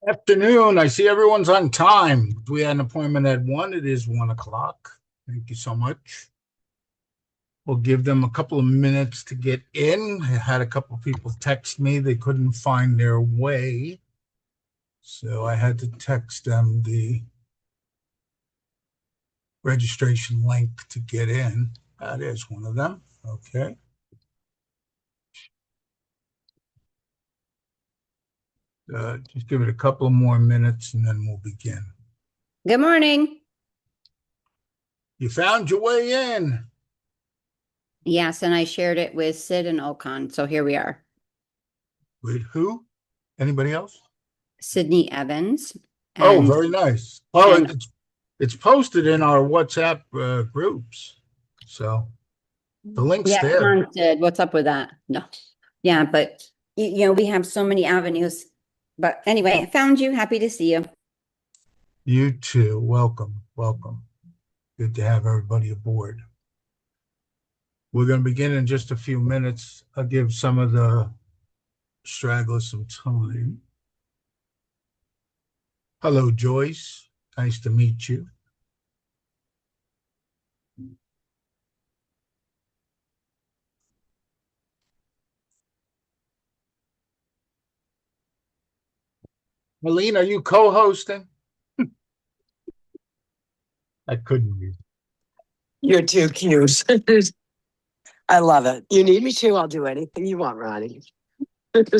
Afternoon. I see everyone's on time. We had an appointment at 1. It is 1 o'clock. Thank you so much. We'll give them a couple of minutes to get in. I had a couple of people text me. They couldn't find their way. So I had to text them the registration link to get in. That is one of them. Okay. Just give it a couple of more minutes and then we'll begin. Good morning. You found your way in. Yes, and I shared it with Sid and Ocon, so here we are. With who? Anybody else? Sydney Evans. Oh, And, very nice. Oh, and it's posted in our WhatsApp groups. So the link's yeah, there. come on, Sid, what's up with that? No. Yeah, but we have so many avenues. But anyway, I found you. Happy to see you. You too. Welcome. Welcome. Good to have everybody aboard. We're going to begin in just a few minutes. I'll give some of the stragglers some time. Hello, Joyce. Nice to meet you. Helene, are you co-hosting? I couldn't be. You're too cute. I love it. You need me to, I'll do anything you want, Ronnie. Thank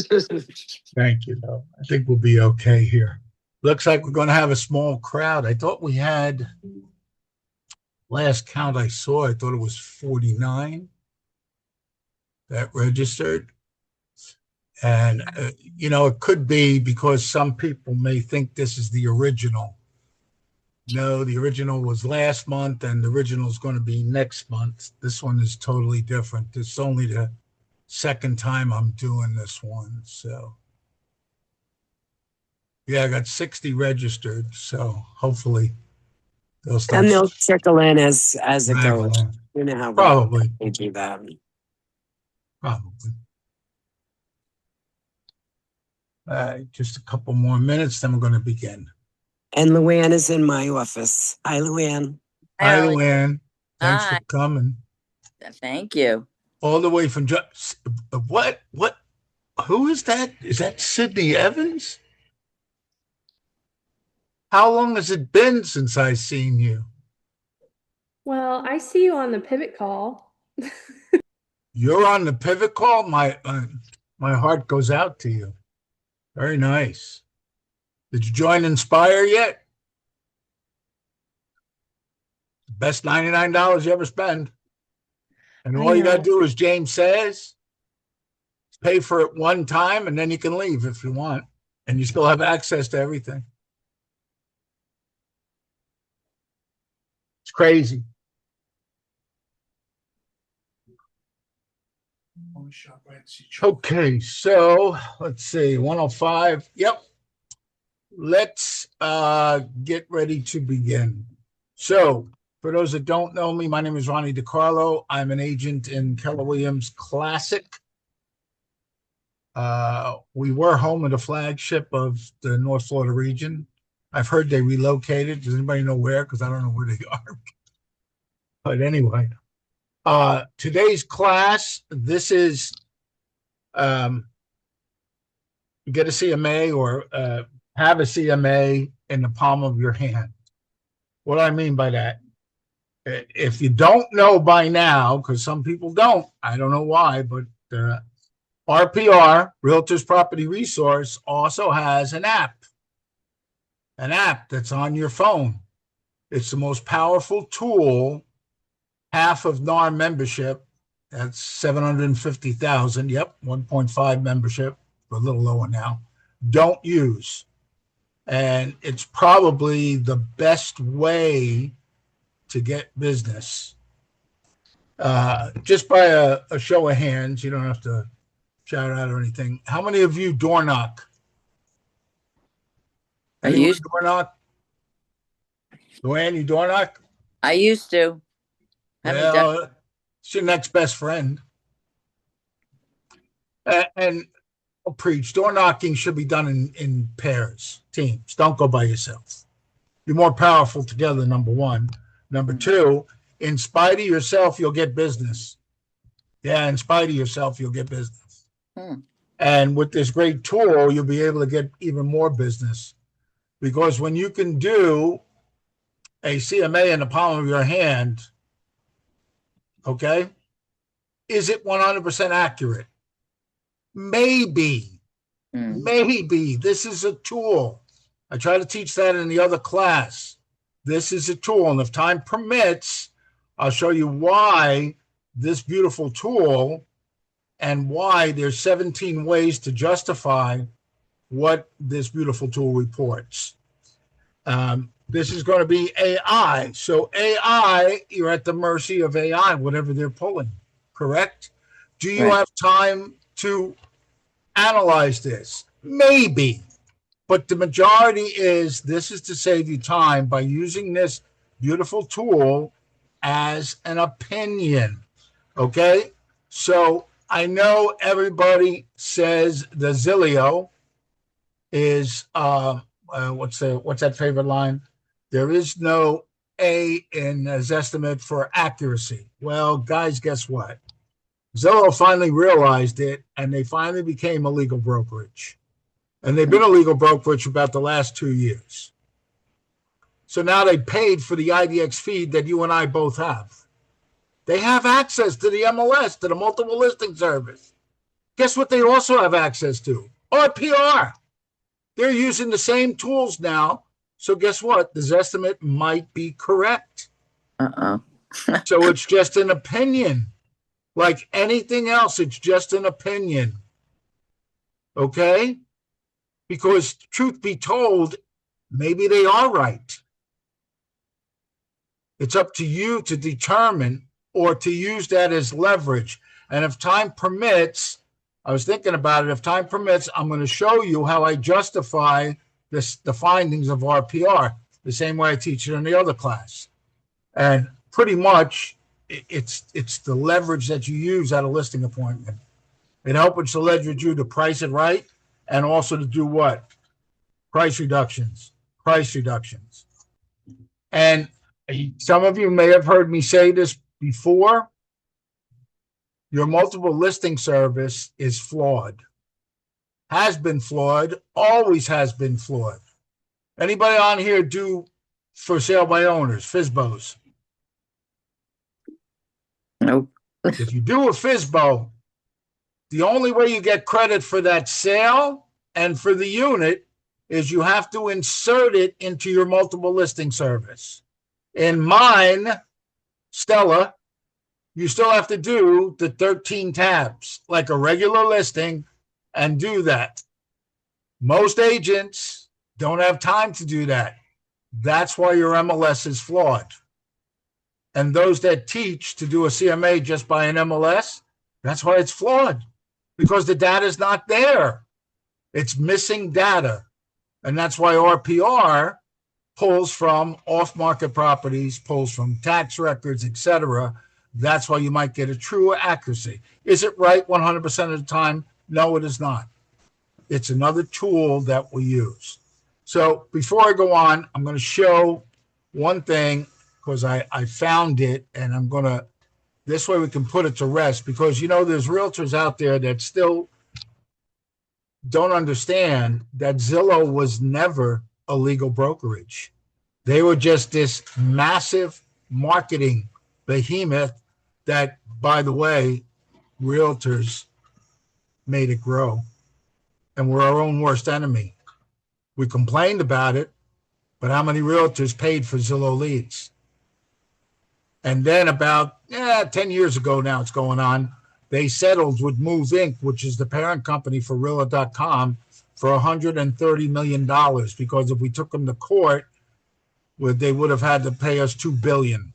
you, though. I think we'll be okay here. Looks like we're going to have a small crowd. I thought we had, last count I saw, I thought it was 49 that registered. And, it could be because some people may think this is the original. No, the original was last month and the original is going to be next month. This one is totally different. This is only the second time I'm doing this one. So, yeah, I got 60 registered. So hopefully they'll start. And they'll trickle in as it goes. in. You know how Probably. thinking about it. Probably. Just a couple more minutes, then we're going to begin. And Luann is in my office. Hi, Luann. Hi, Luann. Thanks Hi. for coming. Thank you. All the way from what? Who is that? Is that Sydney Evans? How long has it been since I've seen you? Well, I see you on the pivot call. You're on the pivot call. My heart goes out to you. Very nice. Did you join Inspire yet? Best $99 you ever spend. And all you got to do is, James says, pay for it one time and then you can leave if you want. And you still have access to everything. It's crazy. Okay, so let's see, 105. Yep. Let's get ready to begin. So, for those that don't know me, my name is Ronnie DiCarlo. I'm an agent in Keller Williams Classic. We were home of the flagship of the North Florida region. I've heard they relocated. Does anybody know where? Because I don't know where they are. But anyway, today's class, this is get a CMA or have a CMA in the palm of your hand. What do I mean by that? If you don't know by now, because some people don't, I don't know why, but RPR, Realtors Property Resource, also has an app that's on your phone. It's the most powerful tool. Half of NAR membership, that's 750,000. Yep, 1.5 membership, a little lower now. Don't use. And it's probably the best way to get business. Just by a show of hands, you don't have to shout out or anything. How many of you door knock? Anyone door knock? Luann, you door knock? I used to. It's your next best friend. And preach, door knocking should be done in pairs, teams. Don't go by yourself. You're more powerful together, number one. Number two, in spite of yourself, you'll get business. Yeah, in spite of yourself, you'll get business. And with this great tool, you'll be able to get even more business. Because when you can do a CMA in the palm of your hand, okay, is it 100% accurate? Maybe. Maybe. This is a tool. I try to teach that in the other class. This is a tool. And if time permits, I'll show you why this beautiful tool and why there's 17 ways to justify what this beautiful tool reports. This is going to be AI. So AI, you're at the mercy of AI, whatever they're pulling, correct? Do you have time to analyze this? Maybe. But the majority is this is to save you time by using this beautiful tool as an opinion. Okay? So I know everybody says the Zilio is what's that favorite line? There is no A in Zestimate for accuracy. Well, guys, guess what? Zillow finally realized it, and they finally became a legal brokerage. And they've been a legal brokerage for about the last 2 years. So now they paid for the IDX feed that you and I both have. They have access to the MLS, to the multiple listing service. Guess what they also have access to? RPR. They're using the same tools now. So guess what? The Zestimate might be correct. So it's just an opinion. Like anything else, it's just an opinion. Okay? Because truth be told, maybe they are right. It's up to you to determine or to use that as leverage. And if time permits, I was thinking about it, if time permits, I'm going to show you how I justify the findings of RPR, the same way I teach it in the other class. And pretty much, it's the leverage that you use at a listing appointment. It helps to leverage you to price it right and also to do what? Price reductions. Price reductions. And some of you may have heard me say this before. Your multiple listing service is flawed. Has been flawed, always has been flawed. Anybody on here do for sale by owners, FSBOs? Nope. If you do a FSBO, the only way you get credit for that sale and for the unit is you have to insert it into your multiple listing service. In mine, Stella, you still have to do the 13 tabs like a regular listing and do that. Most agents don't have time to do that. That's why your MLS is flawed. And those that teach to do a CMA just by an MLS, that's why it's flawed. Because the data is not there. It's missing data. And that's why RPR pulls from off-market properties, pulls from tax records, etc. That's why you might get a truer accuracy. Is it right 100% of the time? No, it is not. It's another tool that we use. So before I go on, I'm going to show one thing because I found it, and I'm going to, this way we can put it to rest, because, you know, there's realtors out there that still don't understand that Zillow was never a legal brokerage. They were just this massive marketing behemoth that, by the way, realtors made it grow. And we're our own worst enemy. We complained about it, but how many realtors paid for Zillow leads? And then about 10 years ago now it's going on, they settled with Move Inc., which is the parent company for Realtor.com, for $130 million, because if we took them to court, they would have had to pay us $2 billion.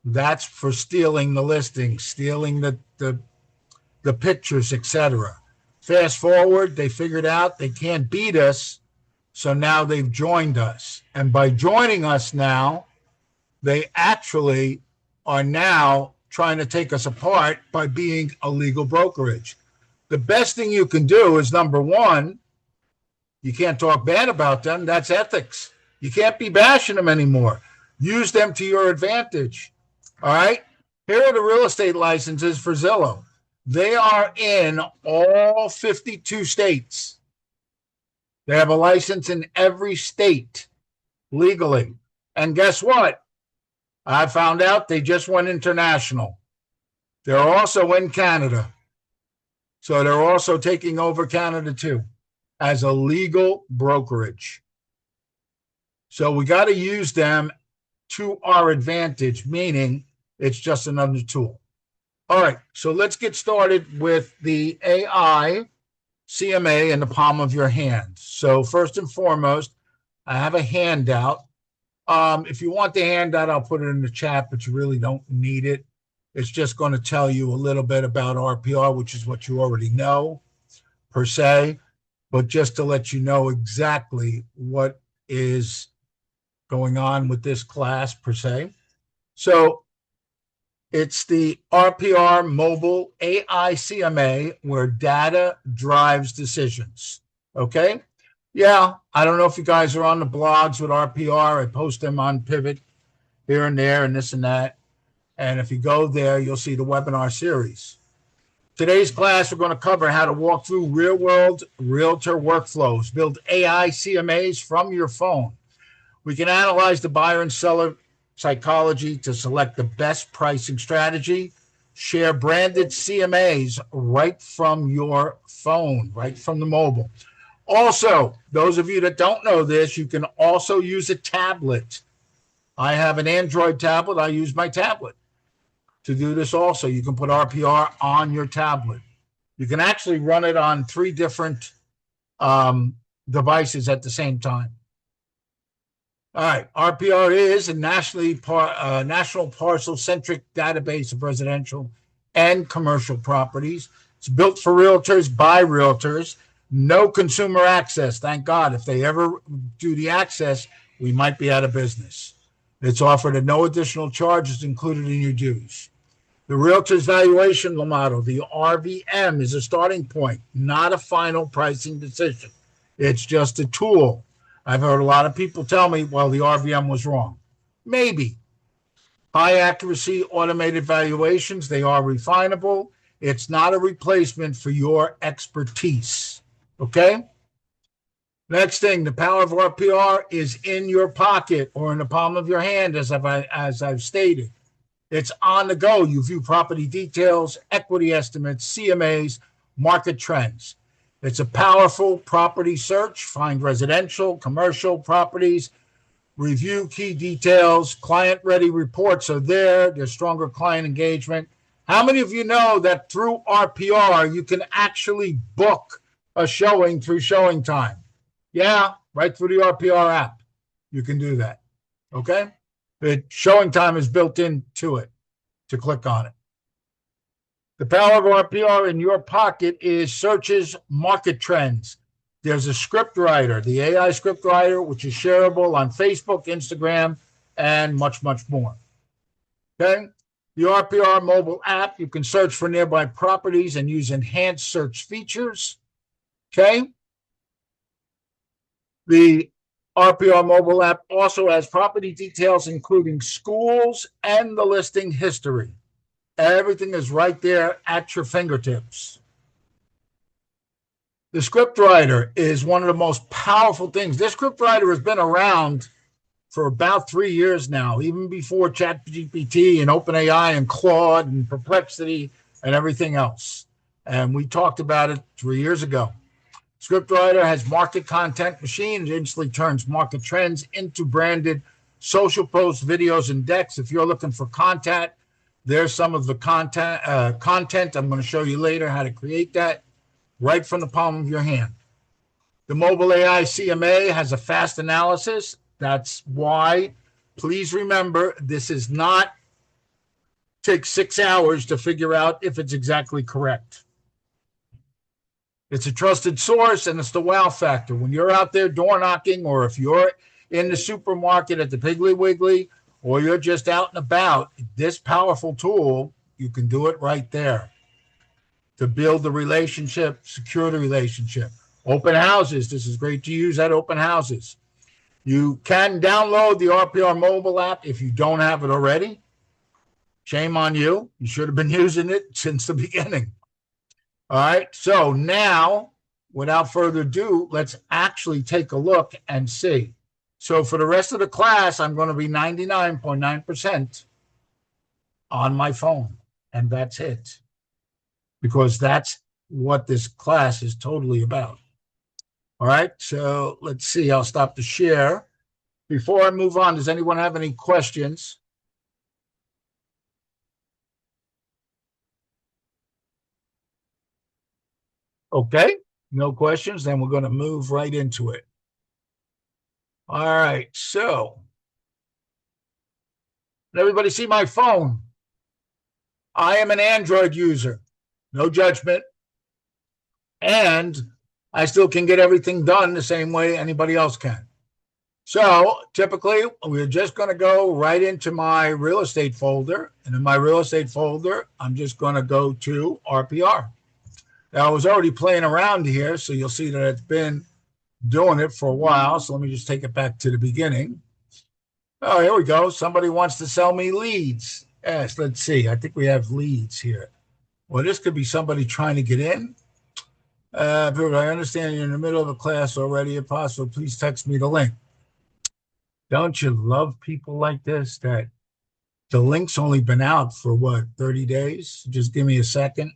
That's for stealing the listings, stealing the pictures, etc. Fast forward, they figured out they can't beat us, so now they've joined us. And by joining us now, they actually are now trying to take us apart by being a legal brokerage. the best thing you can do is, number one, you can't talk bad about them. That's ethics. You can't be bashing them anymore. Use them to your advantage. All right. Here are the real estate licenses for Zillow. They are in all 52 states. They have a license in every state legally. And guess what? I found out they just went international. They're also in Canada. So they're also taking over Canada too as a legal brokerage. So we got to use them to our advantage, meaning it's just another tool. All right, so let's get started with the AI CMA in the palm of your hand. So first and foremost, I have a handout. If you want the handout, I'll put it in the chat, but you really don't need it. It's just going to tell you a little bit about RPR, which is what you already know, per se, but just to let you know exactly what is going on with this class, per se. So it's the RPR Mobile AI CMA, where data drives decisions. Okay? Yeah, I don't know if you guys are on the blogs with RPR. I post them on Pivot here and there and this and that. And if you go there, you'll see the webinar series. Today's class, we're going to cover how to walk through real-world realtor workflows, build AI CMAs from your phone. We can analyze the buyer and seller psychology to select the best pricing strategy, share branded CMAs right from your phone, right from the mobile. Also, those of you that don't know this, you can also use a tablet. I have an Android tablet. I use my tablet to do this also. You can put RPR on your tablet. You can actually run it on 3 different devices at the same time. All right, RPR is a national parcel-centric database of residential and commercial properties. It's built for realtors by realtors. No consumer access, thank God. If they ever do the access, we might be out of business. It's offered at no additional charges included in your dues. The realtor's valuation model, the RVM, is a starting point, not a final pricing decision. It's just a tool. I've heard a lot of people tell me, well, the RVM was wrong. Maybe. High accuracy automated valuations, they are refinable. It's not a replacement for your expertise. Okay? Next thing, the power of RPR is in your pocket or in the palm of your hand, as I've stated. It's on the go. You view property details, equity estimates, CMAs, market trends. It's a powerful property search. Find residential, commercial properties, review key details, client-ready reports are there. There's stronger client engagement. How many of you know that through RPR, you can actually book a showing through showing time? Yeah, right through the RPR app. You can do that. Okay? The showing time is built into it to click on it. The power of RPR in your pocket is searches, market trends. There's a script writer, the AI script writer, which is shareable on Facebook, Instagram, and much, much more. Okay? The RPR mobile app, you can search for nearby properties and use enhanced search features. Okay? The RPR mobile app also has property details, including schools and the listing history. Everything is right there at your fingertips. The script writer is one of the most powerful things. This script writer has been around for about 3 years now, even before ChatGPT and OpenAI and Claude and Perplexity and everything else. And we talked about it 3 years ago. Scriptwriter has market content machine. It instantly turns market trends into branded social posts, videos, and decks. If you're looking for content, there's some of the content I'm going to show you later how to create that right from the palm of your hand. The mobile AI CMA has a fast analysis. That's why, please remember, this is not take 6 hours to figure out if it's exactly correct. It's a trusted source, and it's the wow factor. When you're out there door knocking, or if you're in the supermarket at the Piggly Wiggly, or you're just out and about, this powerful tool, you can do it right there. to build the relationship, secure the relationship. Open houses. This is great to use at open houses. You can download the RPR mobile app if you don't have it already. Shame on you. You should have been using it since the beginning. All right. So now, without further ado, let's actually take a look and see. So for the rest of the class, I'm going to be 99.9% on my phone. And that's it. Because that's what this class is totally about. All right. So let's see. I'll stop the share. Before I move on, does anyone have any questions? Okay, no questions, then we're going to move right into it. All right, so did everybody see my phone? I am an Android user, no judgment, and I still can get everything done the same way anybody else can. So typically, we're just going to go right into my real estate folder, and in my real estate folder, I'm just going to go to RPR. Now, I was already playing around here, so you'll see that it's been doing it for a while. So let me just take it back to the beginning. Oh, here we go. Somebody wants to sell me leads. Yes, let's see. I think we have leads here. Well, this could be somebody trying to get in. I understand you're in the middle of a class already. If possible, please text me the link. Don't you love people like this? That the link's only been out for what, 30 days? Just give me a second.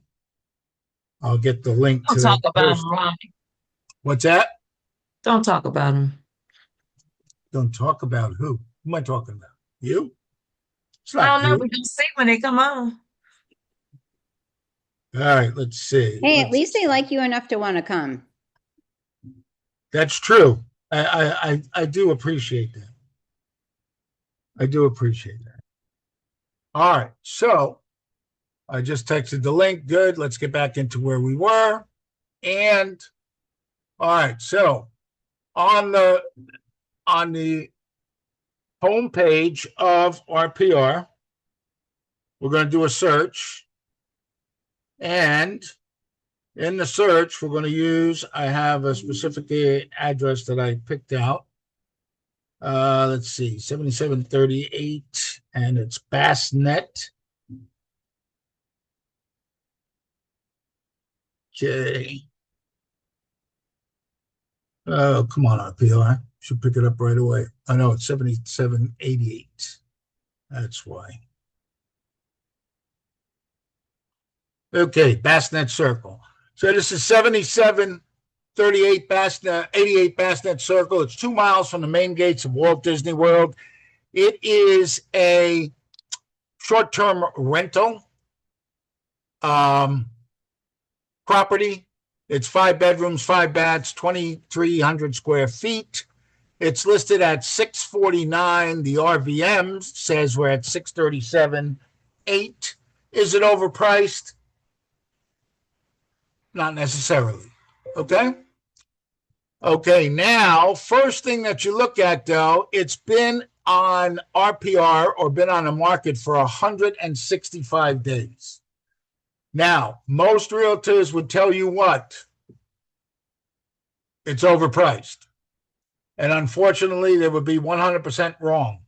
I'll get the link Don't to talk the about post. him, Ronnie. What's that? Don't talk about him. Don't talk about who? Who am I talking about? You? It's I not don't know. you. We can see when they come on. All right, let's see. Hey, at least they like you enough to want to come. That's true. I do appreciate that. I do appreciate that. All right, so I just texted the link. Good. Let's get back into where we were. And all right, so on the home page of RPR, we're going to do a search. And in the search, we're going to use, I have a specific address that I picked out. Let's see, 7738, and it's Bassnet. Okay. Oh, come on, RPR. Should pick it up right away. I know it's 7788. That's why. Okay, Bassnet Circle. So this is 7738 Bassnet, 88 Bassnet Circle. It's 2 miles from the main gates of Walt Disney World. It is a short-term rental property. It's 5 bedrooms, 5 baths, 2,300 square feet. It's listed at $649. The RVM says we're at $637.8. Is it overpriced? Not necessarily. Okay. Okay. Now, first thing that you look at, though, it's been on RPR or been on the market for 165 days. Now, most realtors would tell you what? It's overpriced. And unfortunately, they would be 100% wrong.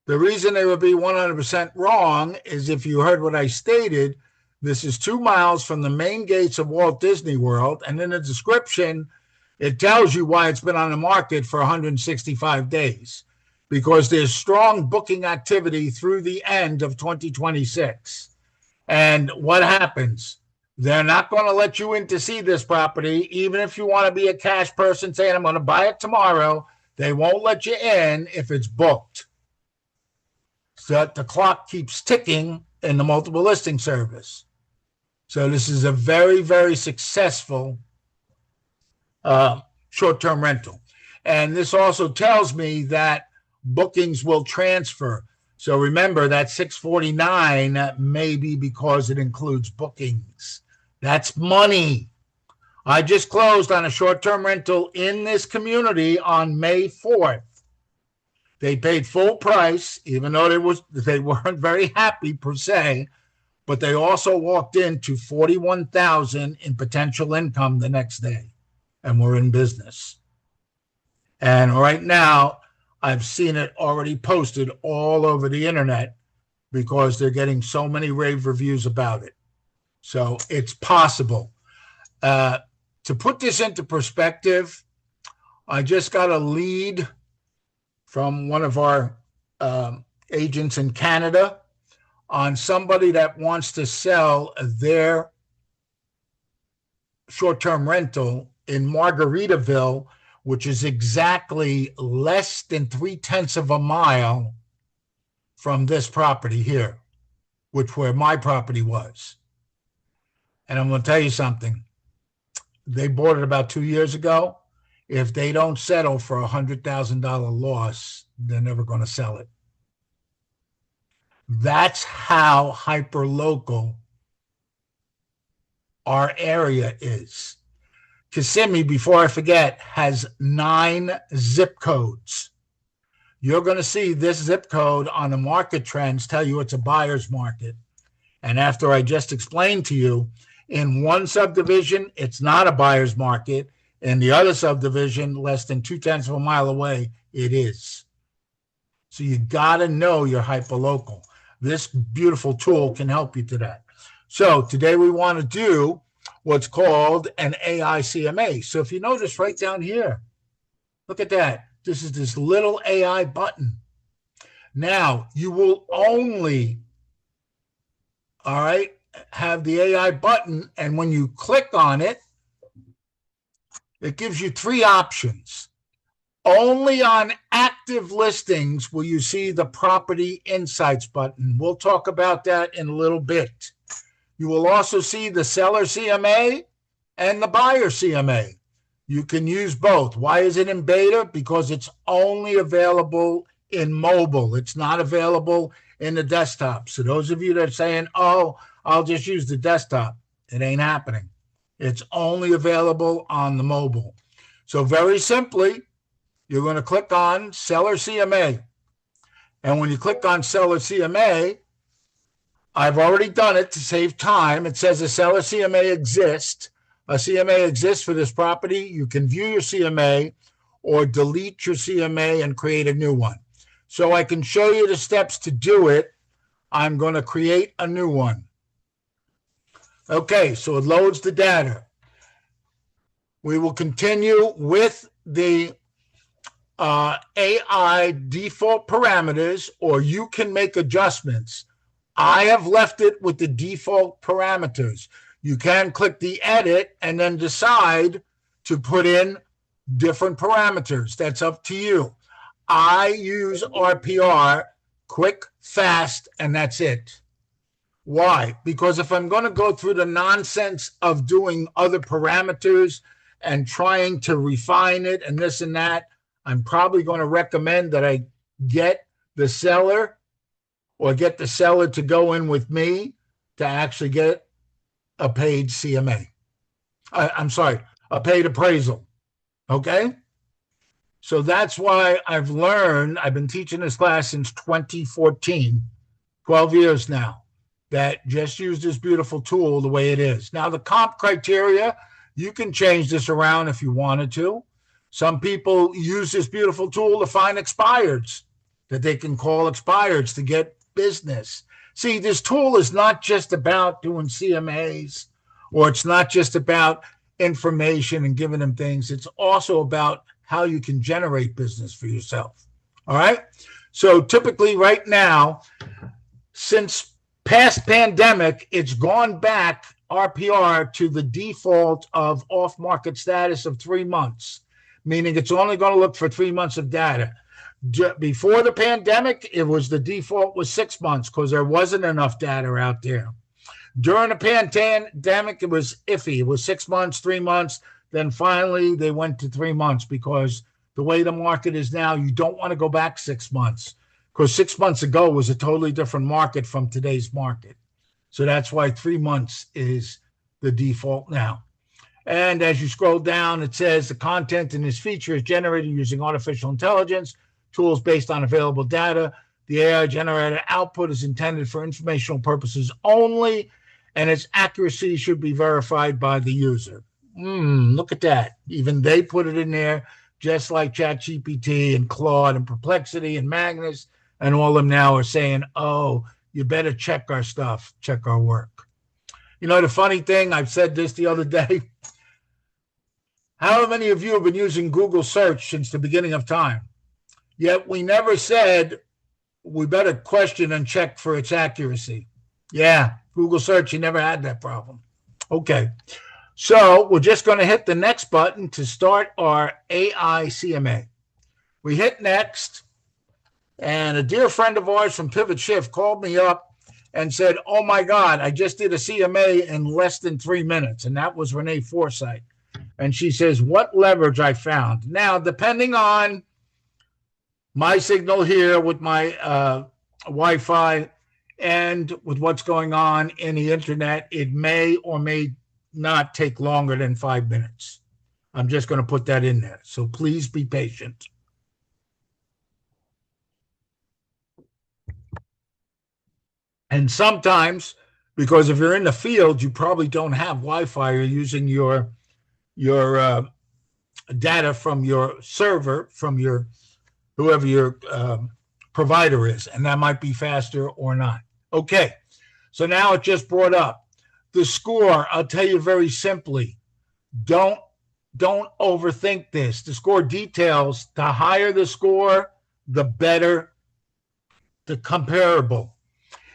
The reason they would be 100% wrong is if you heard what I stated, this is 2 miles from the main gates of Walt Disney World. And in the description, it tells you why it's been on the market for 165 days. Because there's strong booking activity through the end of 2026. And what happens? They're not going to let you in to see this property, even if you want to be a cash person saying, I'm going to buy it tomorrow. They won't let you in if it's booked. So that the clock keeps ticking in the multiple listing service. So this is a very, very successful short-term rental. And this also tells me that bookings will transfer. So remember that 649 may be because it includes bookings. That's money. I just closed on a short-term rental in this community on May 4th. They paid full price, even though they weren't very happy per se. but they also walked into 41,000 in potential income the next day, and we're in business. And right now, I've seen it already posted all over the internet because they're getting so many rave reviews about it. So it's possible. To put this into perspective, I just got a lead from one of our agents in Canada on somebody that wants to sell their short-term rental in Margaritaville, which is exactly less than 3/10 of a mile from this property here, where my property was. And I'm going to tell you something. They bought it about 2 years ago. If they don't settle for $100,000 loss, they're never going to sell it. That's how hyper local our area is. Kissimmee, before I forget, has 9 zip codes. You're going to see this zip code on the market trends tell you it's a buyer's market. And after I just explained to you, in one subdivision, it's not a buyer's market. In the other subdivision, less than 2/10 of a mile away, it is. So you got to know your hyperlocal. This beautiful tool can help you to that. So today we want to do what's called an AI CMA. So if you notice right down here, look at that. This is this little AI button. Now you will only, all right, have the AI button, and when you click on it, it gives you 3 options. Only on active listings will you see the Property Insights button. We'll talk about that in a little bit. You will also see the Seller CMA and the Buyer CMA. You can use both. Why is it in beta? Because it's only available in mobile. It's not available in the desktop. So those of you that are saying, oh, I'll just use the desktop, it ain't happening. It's only available on the mobile. So very simply, you're going to click on Seller CMA. And when you click on Seller CMA, I've already done it to save time. It says a Seller CMA exists. A CMA exists for this property. You can view your CMA or delete your CMA and create a new one. So I can show you the steps to do it. I'm going to create a new one. Okay, so it loads the data. We will continue with the AI default parameters, or you can make adjustments. I have left it with the default parameters. You can click the edit and then decide to put in different parameters. That's up to you. I use RPR, quick, fast, and that's it. Why? Because if I'm going to go through the nonsense of doing other parameters and trying to refine it and this and that, I'm probably going to recommend that I get the seller or get the seller to go in with me to actually get a paid CMA. I'm sorry, a paid appraisal. Okay? So that's why I've learned, I've been teaching this class since 2014, 12 years now, that just use this beautiful tool the way it is. Now, the comp criteria, you can change this around if you wanted to. Some people use this beautiful tool to find expireds that they can call expireds to get business. See, this tool is not just about doing CMAs, or it's not just about information and giving them things. It's also about how you can generate business for yourself. All right? So typically right now, since past pandemic, it's gone back, RPR, to the default of off-market status of 3 months, meaning it's only going to look for 3 months of data. Before the pandemic, it was the default was 6 months because there wasn't enough data out there. During the pandemic, it was iffy. It was 6 months, 3 months. Then finally, they went to 3 months because the way the market is now, you don't want to go back 6 months because 6 months ago was a totally different market from today's market. So that's why 3 months is the default now. And as you scroll down, it says the content in this feature is generated using artificial intelligence, tools based on available data. The AI generated output is intended for informational purposes only, and its accuracy should be verified by the user. Look at that. Even they put it in there, just like ChatGPT and Claude and Perplexity and Magnus, and all of them now are saying, oh, you better check our stuff, check our work. You know, the funny thing, I've said this the other day, how many of you have been using Google search since the beginning of time? Yet we never said we better question and check for its accuracy. Yeah, Google search, you never had that problem. Okay, so we're just going to hit the next button to start our AI CMA. We hit next, and a dear friend of ours from Pivot Shift called me up and said, oh my God, I just did a CMA in less than 3 minutes, and that was Renee Forsythe. And she says, what leverage I found. Now, depending on my signal here with my Wi-Fi and with what's going on in the internet, it may or may not take longer than 5 minutes. I'm just going to put that in there. So please be patient. And sometimes, because if you're in the field, you probably don't have Wi-Fi. You're using your data from your server, from your whoever your provider is, and that might be faster or not. Okay, so now it just brought up the score. I'll tell you very simply, don't overthink this. The score details, the higher the score, the better the comparable.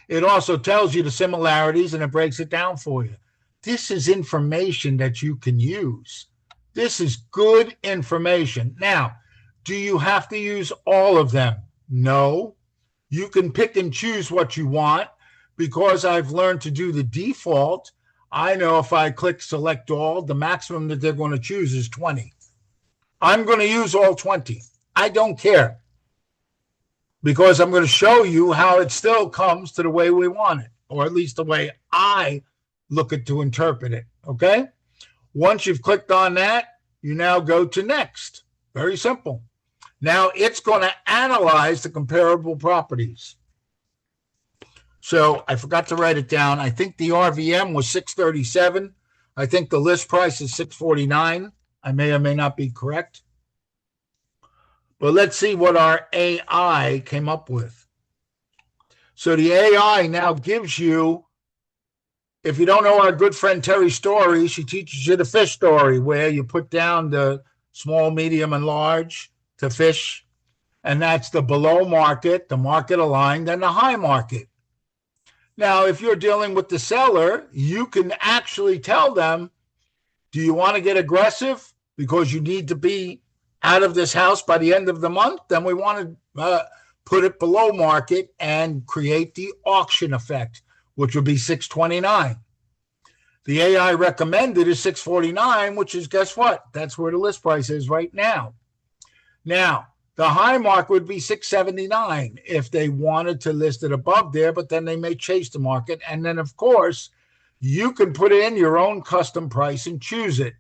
It also tells you the similarities and it breaks it down for you. This is information that you can use. This is good information. Now, do you have to use all of them? No. You can pick and choose what you want. Because I've learned to do the default, I know if I click select all, the maximum that they're going to choose is 20. I'm going to use all 20. I don't care. Because I'm going to show you how it still comes to the way we want it, or at least the way I look at to interpret it. Okay? Once you've clicked on that, you now go to next. Very simple. Now it's going to analyze the comparable properties. So I forgot to write it down. I think the RVM was 637. I think the list price is 649. I may or may not be correct. But let's see what our AI came up with. So the AI now gives you, if you don't know our good friend Terry Story, she teaches you the fish story, where you put down the small, medium, and large to fish. And that's the below market, the market aligned, and the high market. Now, if you're dealing with the seller, you can actually tell them, do you want to get aggressive because you need to be out of this house by the end of the month? Then we want to put it below market and create the auction effect, which would be 629. The AI recommended is 649, which is, guess what? That's where the list price is right now. Now, the high mark would be 679 if they wanted to list it above there, but then they may chase the market. And then, of course, you can put in your own custom price and choose it.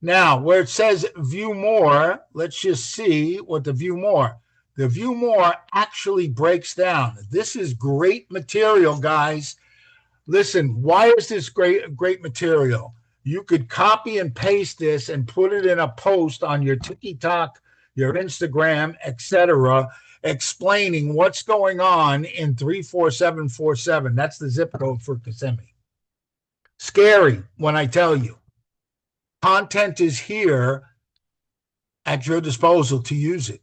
Now, where it says view more, let's just see what the view more. The view more actually breaks down. This is great material, guys. Listen, why is this great material? You could copy and paste this and put it in a post on your TikTok, your Instagram, etc., explaining what's going on in 34747. That's the zip code for Kissimmee. Scary when I tell you. Content is here at your disposal to use it.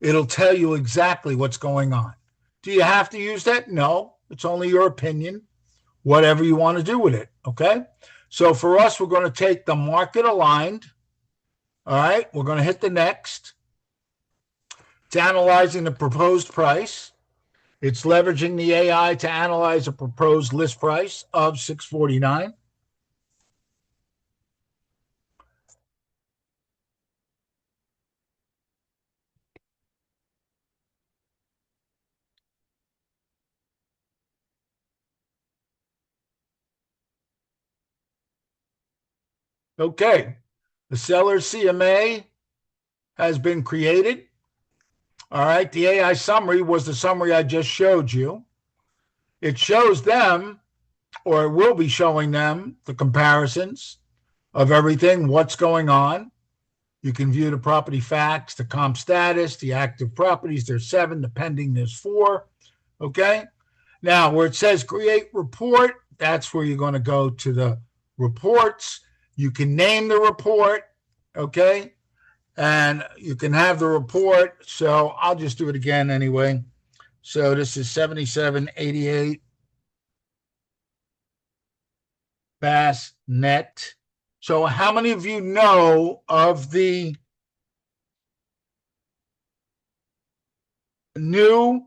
It'll tell you exactly what's going on. Do you have to use that? No, it's only your opinion, whatever you want to do with it, okay? So for us, we're going to take the market aligned. All right, we're going to hit the next. It's analyzing the proposed price. It's leveraging the AI to analyze a proposed list price of 649. Okay, the seller's CMA has been created. All right. The AI summary was the summary I just showed you. It shows them, or it will be showing them, the comparisons of everything, what's going on. You can view the property facts, the comp status, the active properties. There's 7, the pending, there's 4. Okay. Now, where it says create report, that's where you're going to go to the reports. You can name the report. Okay. And you can have the report. So I'll just do it again anyway. So this is 7788 Bass Net. So how many of you know of the new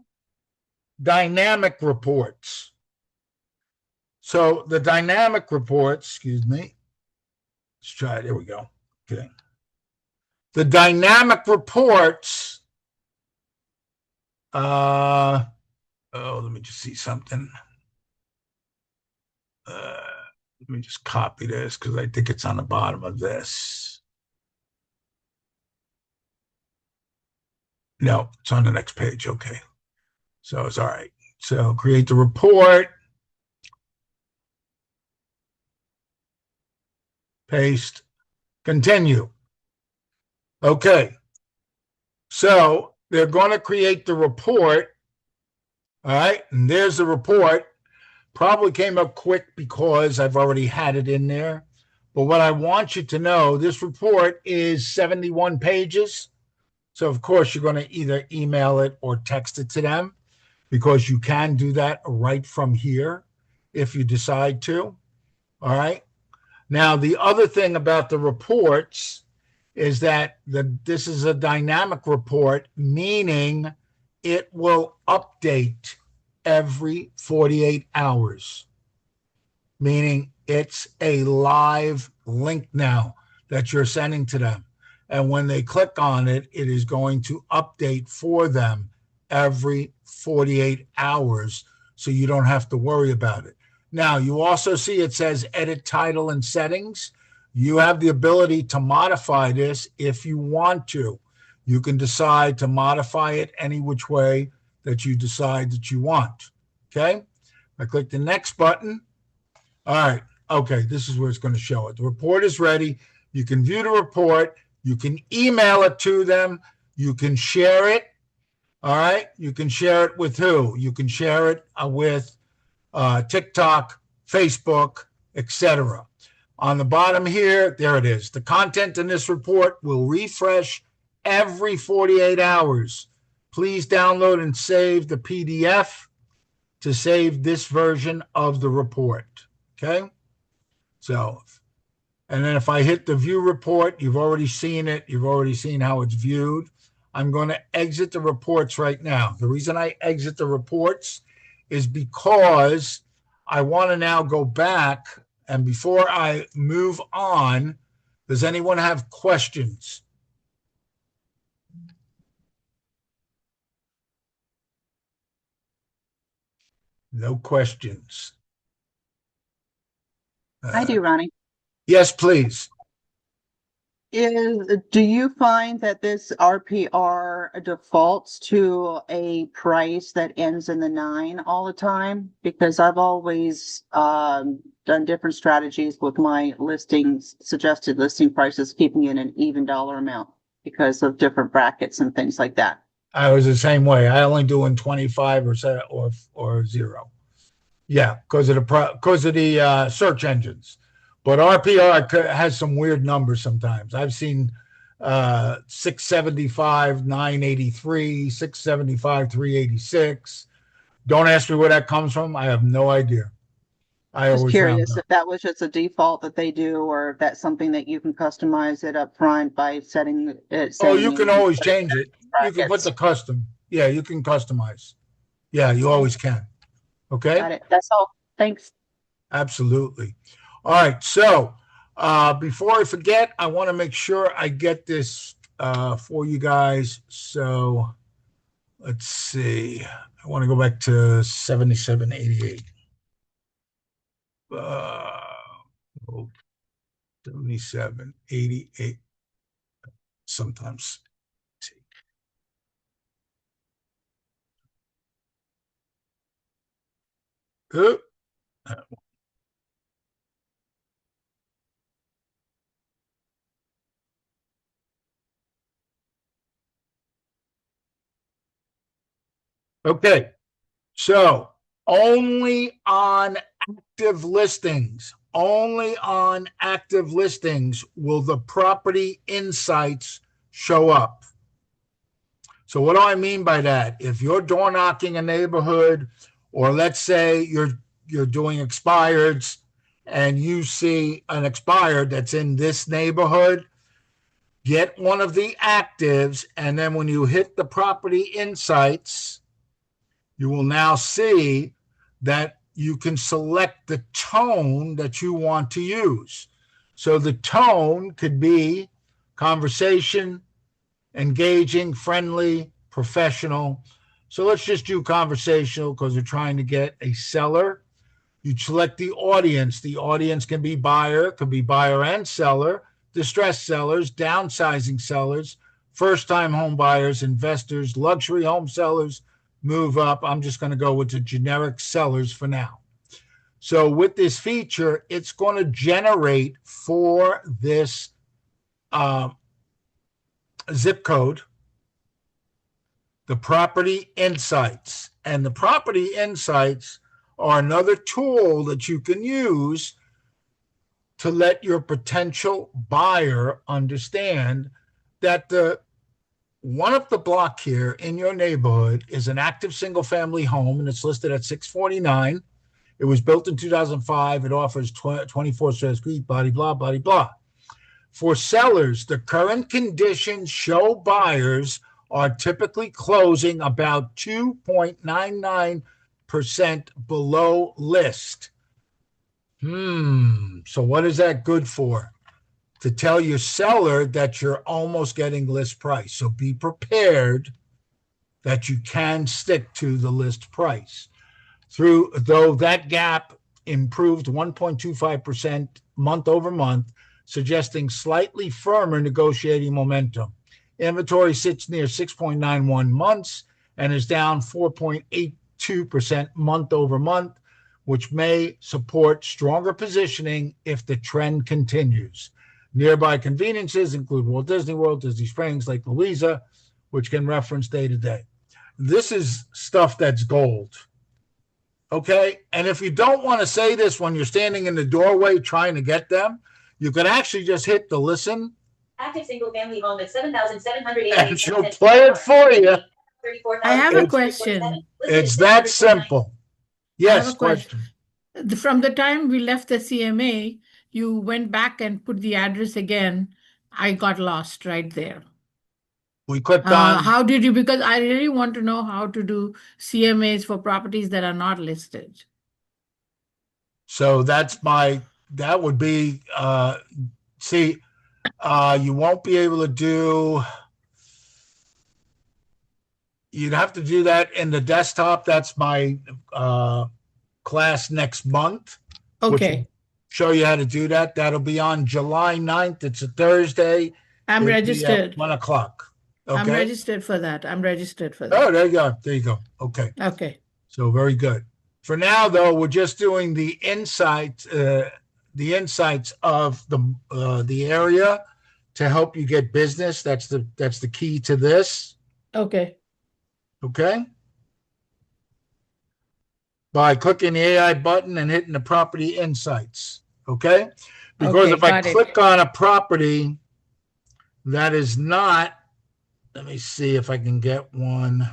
dynamic reports? So the dynamic reports, excuse me. Let's try it. There we go. Okay. The dynamic reports, let me just see something. Let me just copy this because I think it's on the bottom of this. No, it's on the next page. Okay. So it's all right. So create the report. Paste. Continue. Okay. So they're going to create the report. All right. And there's the report. Probably came up quick because I've already had it in there. But what I want you to know, this report is 71 pages. So, of course, you're going to either email it or text it to them because you can do that right from here if you decide to. All right. Now, the other thing about the reports is that this is a dynamic report, meaning it will update every 48 hours, meaning it's a live link now that you're sending to them. And when they click on it, it is going to update for them every 48 hours so you don't have to worry about it. Now, you also see it says edit title and settings. You have the ability to modify this if you want to. You can decide to modify it any which way that you decide that you want. Okay. I click the next button. All right. Okay. This is where it's going to show it. The report is ready. You can view the report. You can email it to them. You can share it. All right. You can share it with who? You can share it with TikTok, Facebook, etc. On the bottom here, there it is. The content in this report will refresh every 48 hours. Please download and save the PDF to save this version of the report. Okay. So, and then if I hit the view report, you've already seen it. You've already seen how it's viewed. I'm going to exit the reports right now. The reason I exit the reports is because I want to now go back. And before I move on, does anyone have questions? No questions. I do, Ronnie. Yes, please. Do you find that this RPR defaults to a price that ends in the 9 all the time? Because I've always done different strategies with my listings, suggested listing prices, keeping it an even dollar amount because of different brackets and things like that. I was the same way. I only do in 25 or 0. Yeah, because of the search engines. But RPR has some weird numbers sometimes. I've seen 675, 983, 675, 386. Don't ask me where that comes from. I have no idea. I Just always curious round if that was just a default that they do, or if that's something that you can customize it up front by setting it. Oh, you can always change it. You can put brackets. the custom. Yeah, you can customize. Yeah, you always can. Okay. Got it. That's all. Thanks. Absolutely. All right. So before I forget, I want to make sure I get this for you guys. So let's see. I want to go back to 7788. 7788. Sometimes. Oop. Okay, so only on active listings, only on active listings will the property insights show up. So what do I mean by that? If you're door knocking a neighborhood, or let's say you're doing expireds and you see an expired that's in this neighborhood, get one of the actives, and then when you hit the property insights, you will now see that you can select the tone that you want to use. So the tone could be conversation, engaging, friendly, professional. So let's just do conversational because we're trying to get a seller. You select the audience. The audience can be buyer and seller, distressed sellers, downsizing sellers, first-time home buyers, investors, luxury home sellers, move up. I'm just going to go with the generic sellers for now. So with this feature, it's going to generate for this zip code the property insights. And the property insights are another tool that you can use to let your potential buyer understand that the one up the block here in your neighborhood is an active single family home, and it's listed at 649. It was built in 2005. It offers 24 square feet, blah, blah, blah, blah. For sellers, the current conditions show buyers are typically closing about 2.99% below list. So what is that good for? To tell your seller that you're almost getting list price. So be prepared that you can stick to the list price. Though that gap improved 1.25% month over month, suggesting slightly firmer negotiating momentum. Inventory sits near 6.91 months and is down 4.82% month over month, which may support stronger positioning if the trend continues. Nearby conveniences include Walt Disney World, Disney Springs, Lake Louisa, which can reference day to day. This is stuff that's gold. Okay? And if you don't want to say this when you're standing in the doorway trying to get them, you could actually just hit the listen. Active single family home at 7,780. And she'll play it for you. I have a question. It's that simple. Yes, have a question. From the time we left the CMA, you went back and put the address again. I got lost right there. We clicked on. How did you? Because I really want to know how to do CMAs for properties that are not listed. So that would be, you won't be able to do, you'd have to do that in the desktop. That's my class next month. Okay. Show you how to do that. That'll be on July 9th. It's a Thursday. I'm registered. 1 o'clock. Okay. I'm registered for that. Oh, there you go. There you go. Okay. Okay. So very good. For now, though, we're just doing the insights of the area to help you get business. That's the key to this. Okay. Okay. By clicking the AI button and hitting the property insights. Okay. Because if I click on a property that is not, let me see if I can get one.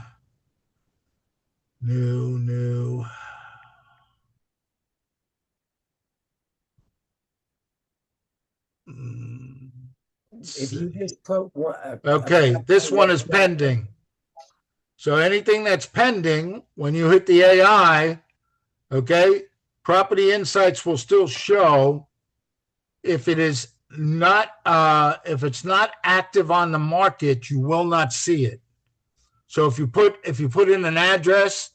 New. If you just put one. Okay, this one is pending. So anything that's pending, when you hit the AI, okay, property insights will still show if it is not, if it's not active on the market, you will not see it. So if you put in an address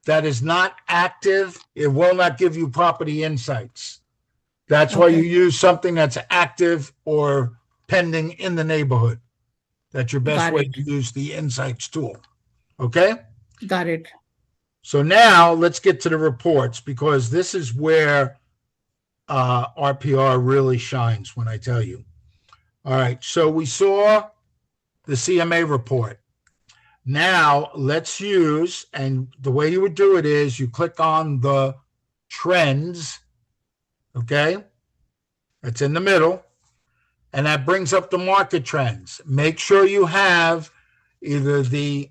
that is not active, it will not give you property insights. That's why you use something that's active or pending in the neighborhood. That's your best way to use the insights tool. Okay? Got it. So now let's get to the reports, because this is where RPR really shines when I tell you. All right, so we saw the CMA report. Now let's use, and the way you would do it is you click on the trends, okay? It's in the middle, and that brings up the market trends. Make sure you have either the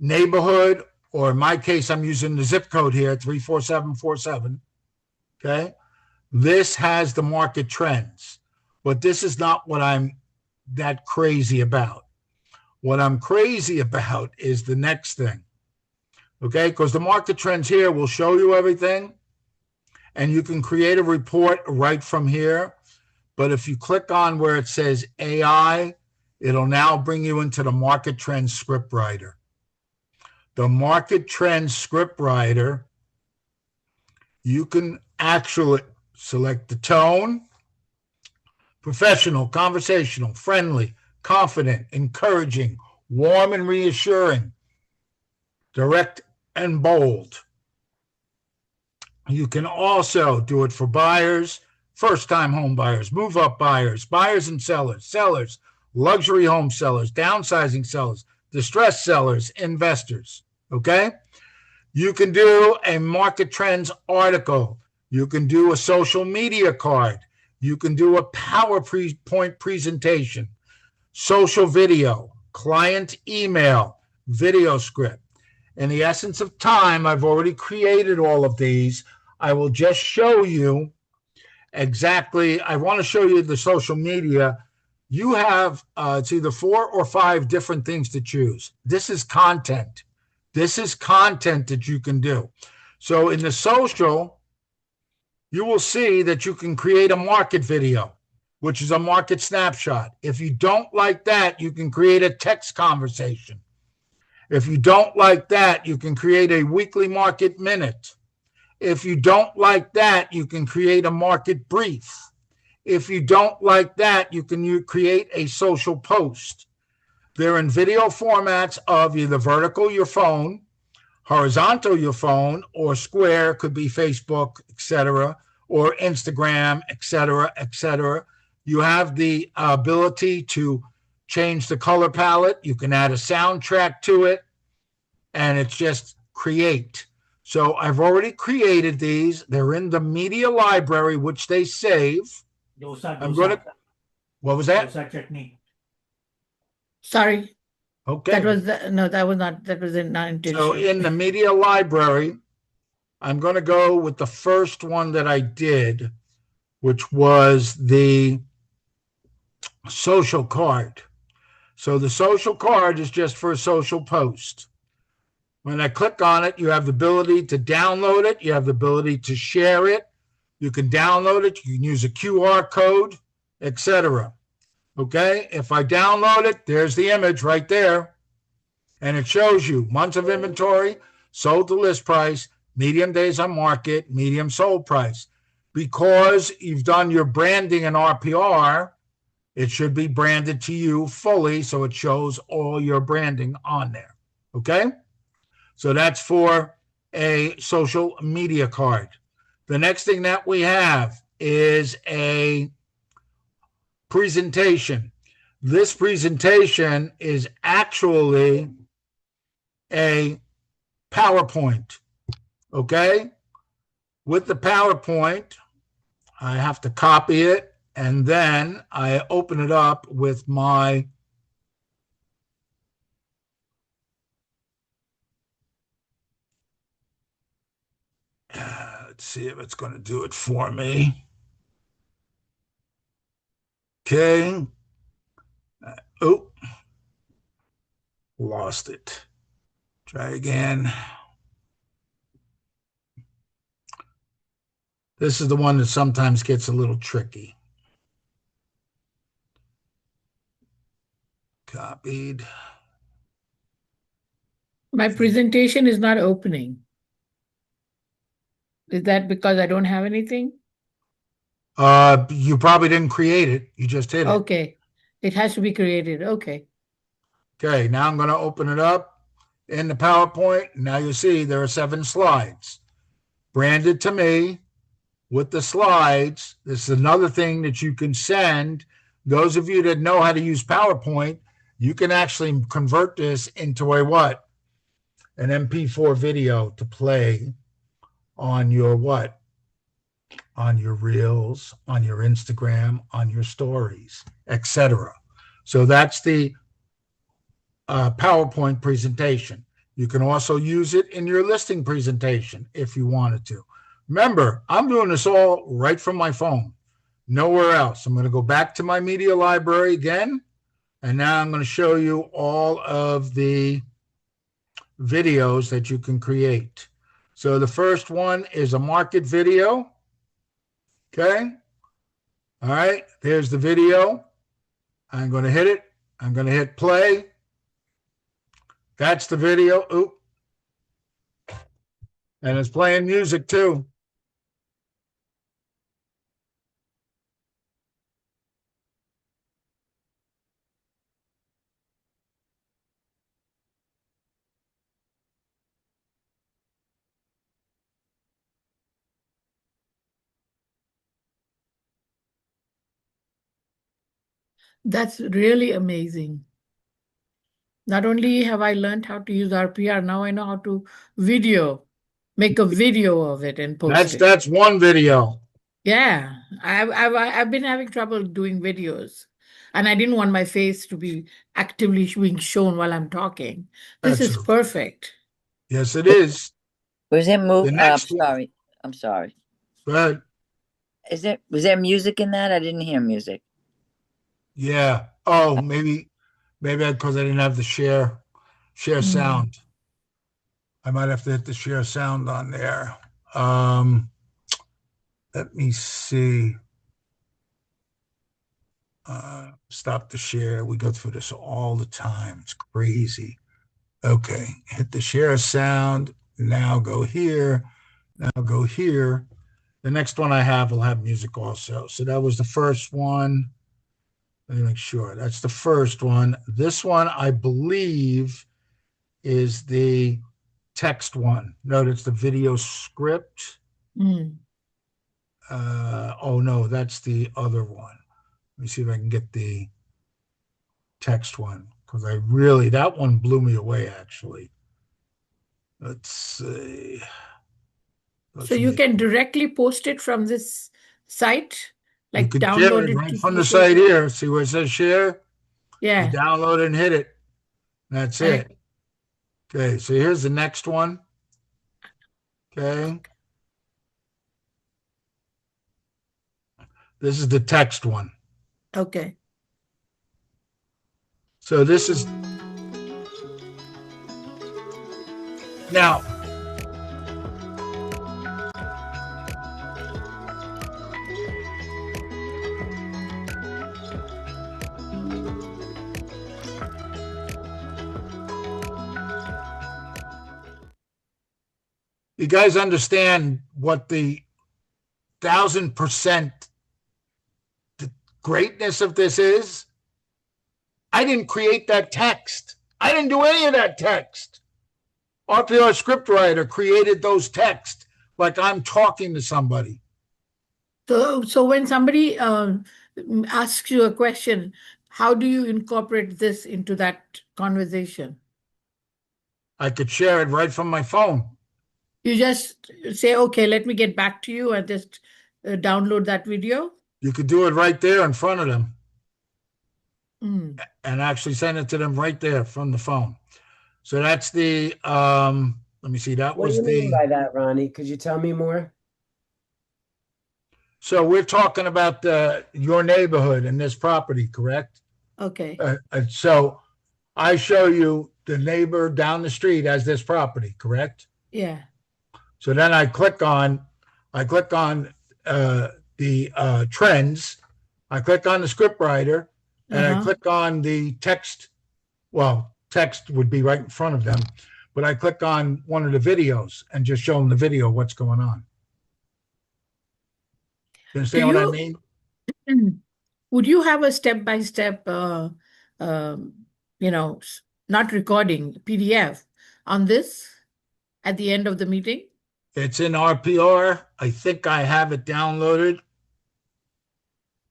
neighborhood, or in my case, I'm using the zip code here, 34747, okay? This has the market trends, but this is not what I'm that crazy about. What I'm crazy about is the next thing, okay? Because the market trends here will show you everything, and you can create a report right from here. But if you click on where it says AI, it'll now bring you into the market trend script writer. The market trend script writer, you can actually select the tone: professional, conversational, friendly, confident, encouraging, warm and reassuring, direct and bold. You can also do it for buyers, first-time home buyers, move-up buyers, buyers and sellers, luxury home sellers, downsizing sellers, distressed sellers, investors, okay? You can do a market trends article. You can do a social media card. You can do a PowerPoint presentation, social video, client email, video script. In the essence of time, I've already created all of these. I will just show you exactly. I want to show you the social media. You have it's either 4 or 5 different things to choose. This is content. This is content that you can do. So in the social, you will see that you can create a market video, which is a market snapshot. If you don't like that, you can create a text conversation. If you don't like that, you can create a weekly market minute. If you don't like that, you can create a market brief. If you don't like that, you can create a social post. They're in video formats of either vertical, your phone, horizontal, your phone, or square, could be Facebook, etc., or Instagram, etc., etc. You have the ability to change the color palette. You can add a soundtrack to it, and it's just create. So I've already created these. They're in the media library, which they save. I'm going to, what was that? Sorry, Okay. that was, no, that was not, that was not So intentional. in the media library, I'm going to go with the first one that I did, which was the social card. So the social card is just for a social post. When I click on it, you have the ability to download it. You have the ability to share it. You can download it. You can use a QR code, etc. Okay, if I download it, there's the image right there. And it shows you months of inventory, sold to list price, medium days on market, medium sold price. Because you've done your branding in RPR, it should be branded to you fully, so it shows all your branding on there. Okay? So that's for a social media card. The next thing that we have is a presentation. This presentation is actually a PowerPoint, okay? With the PowerPoint, I have to copy it, and then I open it up with my let's see if it's going to do it for me. Okay. Oh, lost it. Try again. This is the one that sometimes gets a little tricky. Copied. My presentation is not opening. Is that because I don't have anything? You probably didn't create it. You just hit it. Okay, it has to be created. Okay. Okay, now I'm going to open it up. in the PowerPoint. Now you see there are 7 slides branded to me with the slides. This is another thing that you can send. Those of you that know how to use PowerPoint, you can actually convert this into a what? An MP4 video to play on your what? On your reels, on your Instagram, on your stories, etc. So that's the PowerPoint presentation. You can also use it in your listing presentation if you wanted to. Remember, I'm doing this all right from my phone, nowhere else. I'm going to go back to my media library again, and now I'm going to show you all of the videos that you can create. So the first one is a market video. Okay. All right. There's the video. I'm going to hit it. I'm going to hit play. That's the video. Oop. And it's playing music too. That's really amazing. Not only have I learned how to use RPR, now I know how to make a video of it and post it. That's one video. Yeah, I've been having trouble doing videos, and I didn't want my face to be actively being shown while I'm talking. This is Excellent. perfect. Yes, it is. Was there The next one. sorry. I'm sorry. Go ahead. Was there music in that? I didn't hear music. Yeah. Oh, maybe because I didn't have the share sound. I might have to hit the share sound on there. Let me see. Stop the share. We go through this all the time. It's crazy. Okay. Hit the share sound. Now go here. Now go here. The next one I have will have music also. So that was the first one. Let me make sure. That's the first one. This one, I believe, is the text one. No, that's the video script. Oh, no, that's the other one. Let me see if I can get the text one, because that one blew me away, actually. Let's see. So you can directly post it from this site, You like could share download it it right to from the YouTube? site here. See where it says share? Yeah. You download it and hit it. That's it. Okay, so here's the next one. Okay. This is the text one. Okay. So this is now. You guys understand what the 1000% the greatness of this is? I didn't create that text. I didn't do any of that text. RPR scriptwriter created those texts like I'm talking to somebody. So when somebody asks you a question, how do you incorporate this into that conversation? I could share it right from my phone. You just say, okay, let me get back to you and just download that video? You could do it right there in front of them Mm. and actually send it to them right there from the phone. So that's the, let me see, that What do was you mean the, by that, Ronnie? Could you tell me more? so we're talking about your neighborhood and this property, correct? Okay. So I show you the neighbor down the street as this property, correct? Yeah. So then I click on the trends. I click on the scriptwriter, and I click on the text. Well, text would be right in front of them, but I click on one of the videos and just show them the video, what's going on. You understand what I mean? Would you have a step-by-step, not recording, PDF on this at the end of the meeting? It's in RPR. I think I have it downloaded.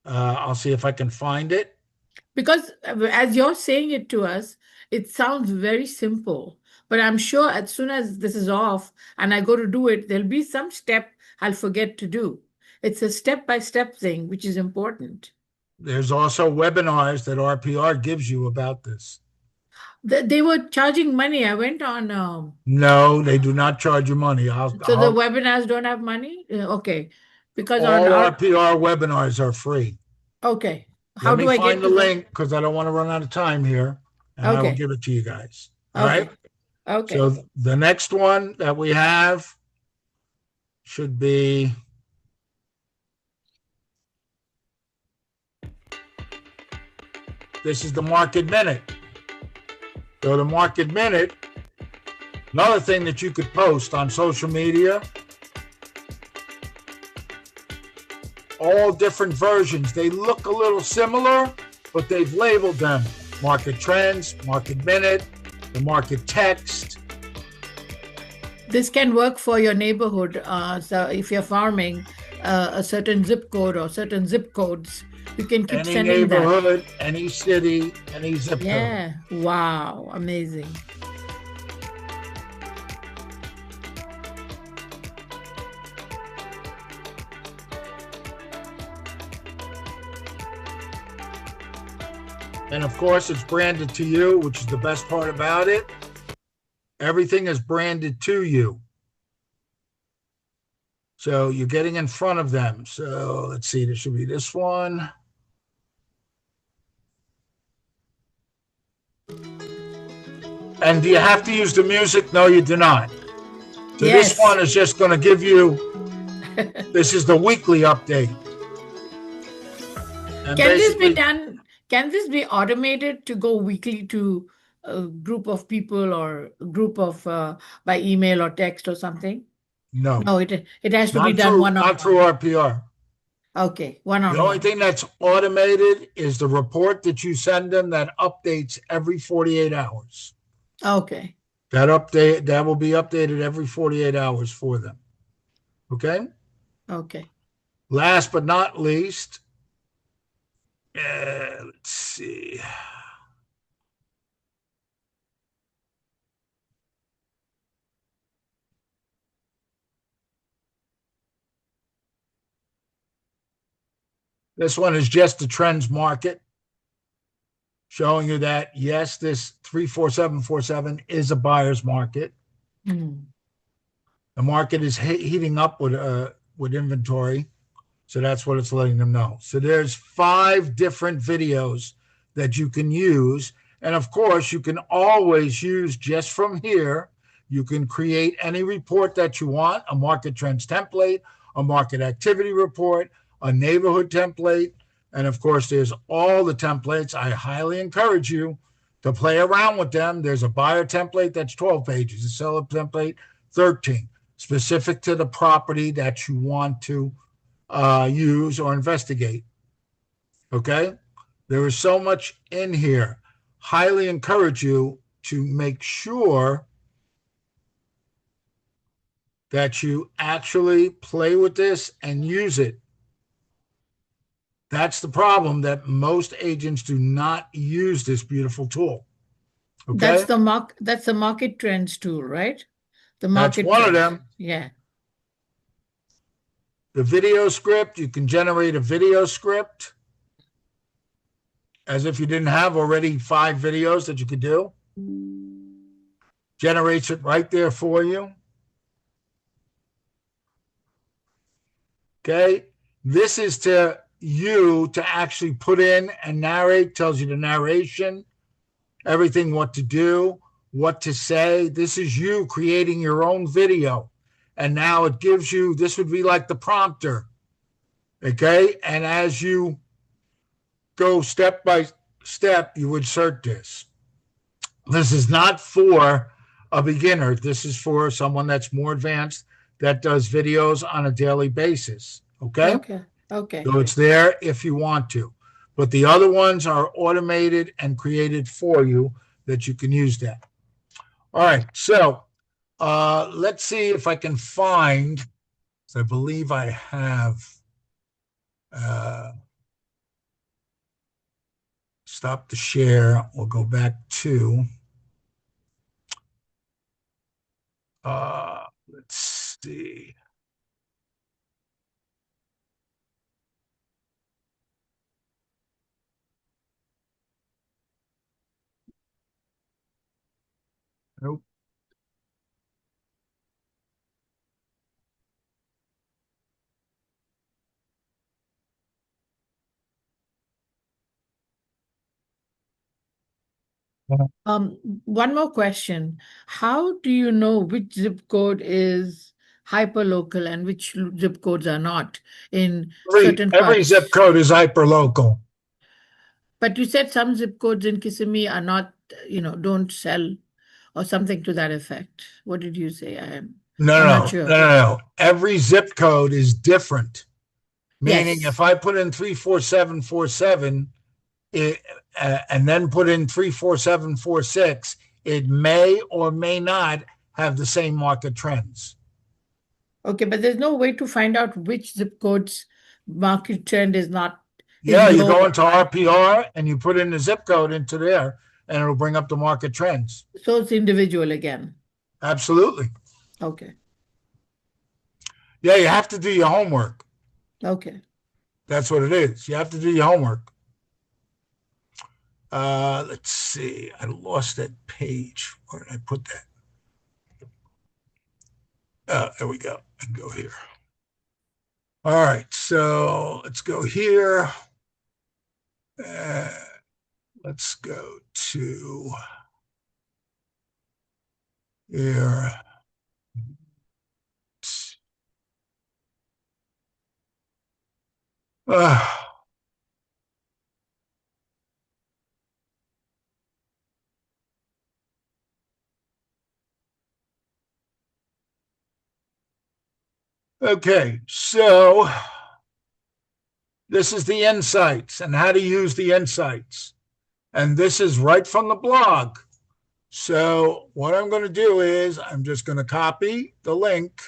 I'll see if I can find it. Because as you're saying it to us, it sounds very simple. But I'm sure as soon as this is off and I go to do it, there'll be some step I'll forget to do. It's a step-by-step thing, which is important. There's also webinars that RPR gives you about this. They were charging money. I went on, No, they do not charge you money. so the webinars don't have money? Okay. Because on all our, RPR webinars are free. okay. How Let do me I get find the to them? link because I don't want to run out of time here. And I will Okay. give it to you guys. All Okay. right. Okay. So the next one that we have should be this is the market minute. So the market minute, another thing that you could post on social media, all different versions. They look a little similar, but they've labeled them market trends, market minute, the market text. This can work for your neighborhood. So if you're farming a certain zip code or certain zip codes, you can keep Any sending that. neighborhood, any city, any zip code. Yeah. Wow. Amazing. And of course, it's branded to you, which is the best part about it. Everything is branded to you. So you're getting in front of them. So let's see, there should be this one. And do you have to use the music? No, you do not. So Yes. this one is just going to give you, this is the weekly update. And Can this be basically- done? Can this be automated to go weekly to a group of people or a group of by email or text or something? No, No, it has to be not done through, one on not through RPR. Okay, one on The only one. thing that's automated is the report that you send them that updates every 48 hours. Okay. That will be updated every 48 hours for them. Okay? Okay. Last but not least, let's see. This one is just the trends market, showing you that, yes, this 34747 is a buyer's market. Hmm. The market is heating up with inventory. So that's what it's letting them know. So there's 5 different videos that you can use. And of course, you can always use just from here. You can create any report that you want, a market trends template, a market activity report, a neighborhood template. And of course, there's all the templates. I highly encourage you to play around with them. There's a buyer template that's 12 pages, a seller template, 13, specific to the property that you want to use or investigate. Okay? There is so much in here. Highly encourage you to make sure that you actually play with this and use it. That's the problem, that most agents do not use this beautiful tool. Okay? That's the market trends tool, right? The That's market one of trends. them. Yeah. The video script, you can generate a video script as if you didn't have already 5 videos that you could do. Generates it right there for you. Okay. This is to you to actually put in and narrate, tells you the narration, everything, what to do, what to say. This is you creating your own video. And now it gives you, this would be like the prompter. Okay. And as you go step by step, you insert this. This is not for a beginner. This is for someone that's more advanced that does videos on a daily basis. Okay. Okay. Okay. So it's there if you want to. But the other ones are automated and created for you that you can use that. All right, so let's see if I can find, I believe I have stop the share. We'll go back to let's see. Nope. One more question. How do you know which zip code is hyperlocal and which zip codes are not in certain Every parts? zip code is hyperlocal. But you said some zip codes in Kissimmee are not, don't sell or something to that effect. What did you say? I'm not sure. No. Every zip code is different. Meaning, Yes. if I put in 34747 and then put in 34746, it may or may not have the same market trends. Okay, but there's no way to find out which zip code's market trend is not. Yeah, you go low. into RPR and you put in the zip code into there, and it'll bring up the market trends. So it's individual again. Absolutely. Okay. Yeah, you have to do your homework. Okay. That's what it is. You have to do your homework. Let's see. I lost that page. Where did I put that? There we go. I can go here. All right. So let's go here. Let's go to here. Okay, so this is the insights and how to use the insights. And this is right from the blog. So what I'm going to do is I'm just going to copy the link.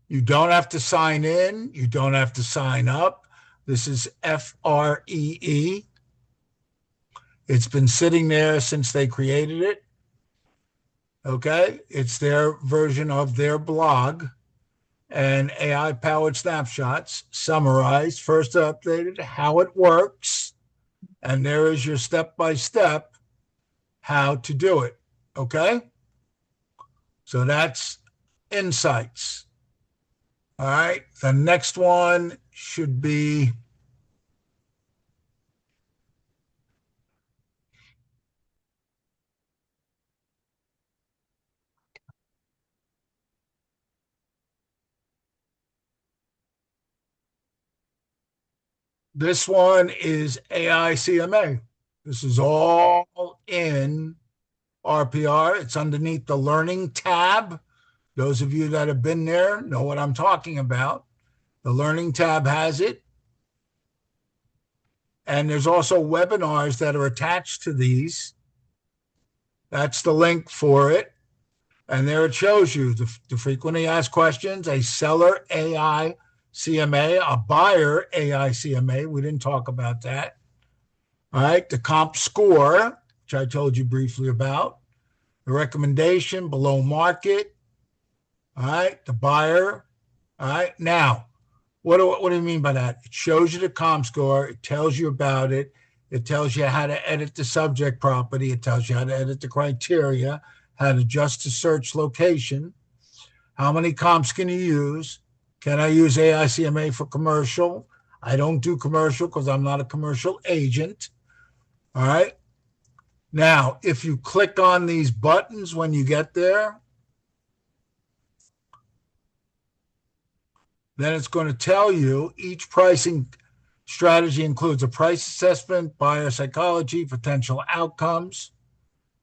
You don't have to sign in. You don't have to sign up. This is FREE. It's been sitting there since they created it. Okay, it's their version of their blog, and AI-powered snapshots summarized, first updated, how it works, and there is your step-by-step how to do it. Okay, so that's insights. All right, the next one should be this one is AI CMA. This is all in RPR. It's underneath the learning tab. Those of you that have been there know what I'm talking about. The learning tab has it. And there's also webinars that are attached to these. That's the link for it. And there it shows you the frequently asked questions, a seller AI CMA, a buyer AI CMA. We didn't talk about that. All right, the comp score, which I told you briefly about, the recommendation below market. All right, the buyer. All right, now, what do you mean by that? It shows you the comp score. It tells you about it. It tells you how to edit the subject property. It tells you how to edit the criteria, how to adjust the search location. How many comps can you use? Can I use AI CMA for commercial? I don't do commercial because I'm not a commercial agent. All right. Now, if you click on these buttons when you get there, then it's going to tell you each pricing strategy includes a price assessment, buyer psychology, potential outcomes.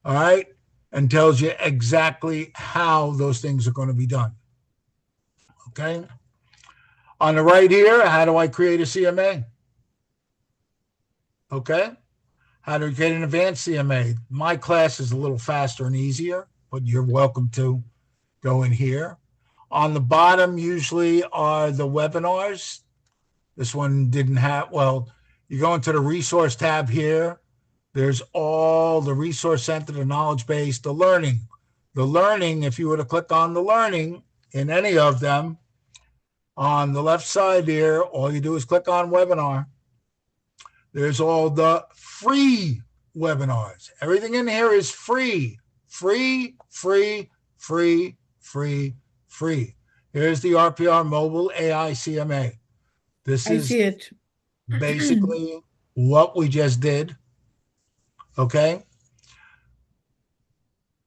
All right. And tells you exactly how those things are going to be done. Okay. On the right here, how do I create a CMA? Okay. how to get an advanced CMA. My class is a little faster and easier, but you're welcome to go in here. On the bottom usually are the webinars. This one didn't have, well, you go into the resource tab here. There's all the resource center, the knowledge base, the learning. The learning, if you were to click on the learning in any of them, on the left side here, all you do is click on webinar. There's all the free webinars. Everything in here is free. Free, free, free, free, free. Here's the RPR Mobile AI CMA. This I is see it. basically what we just did. Okay.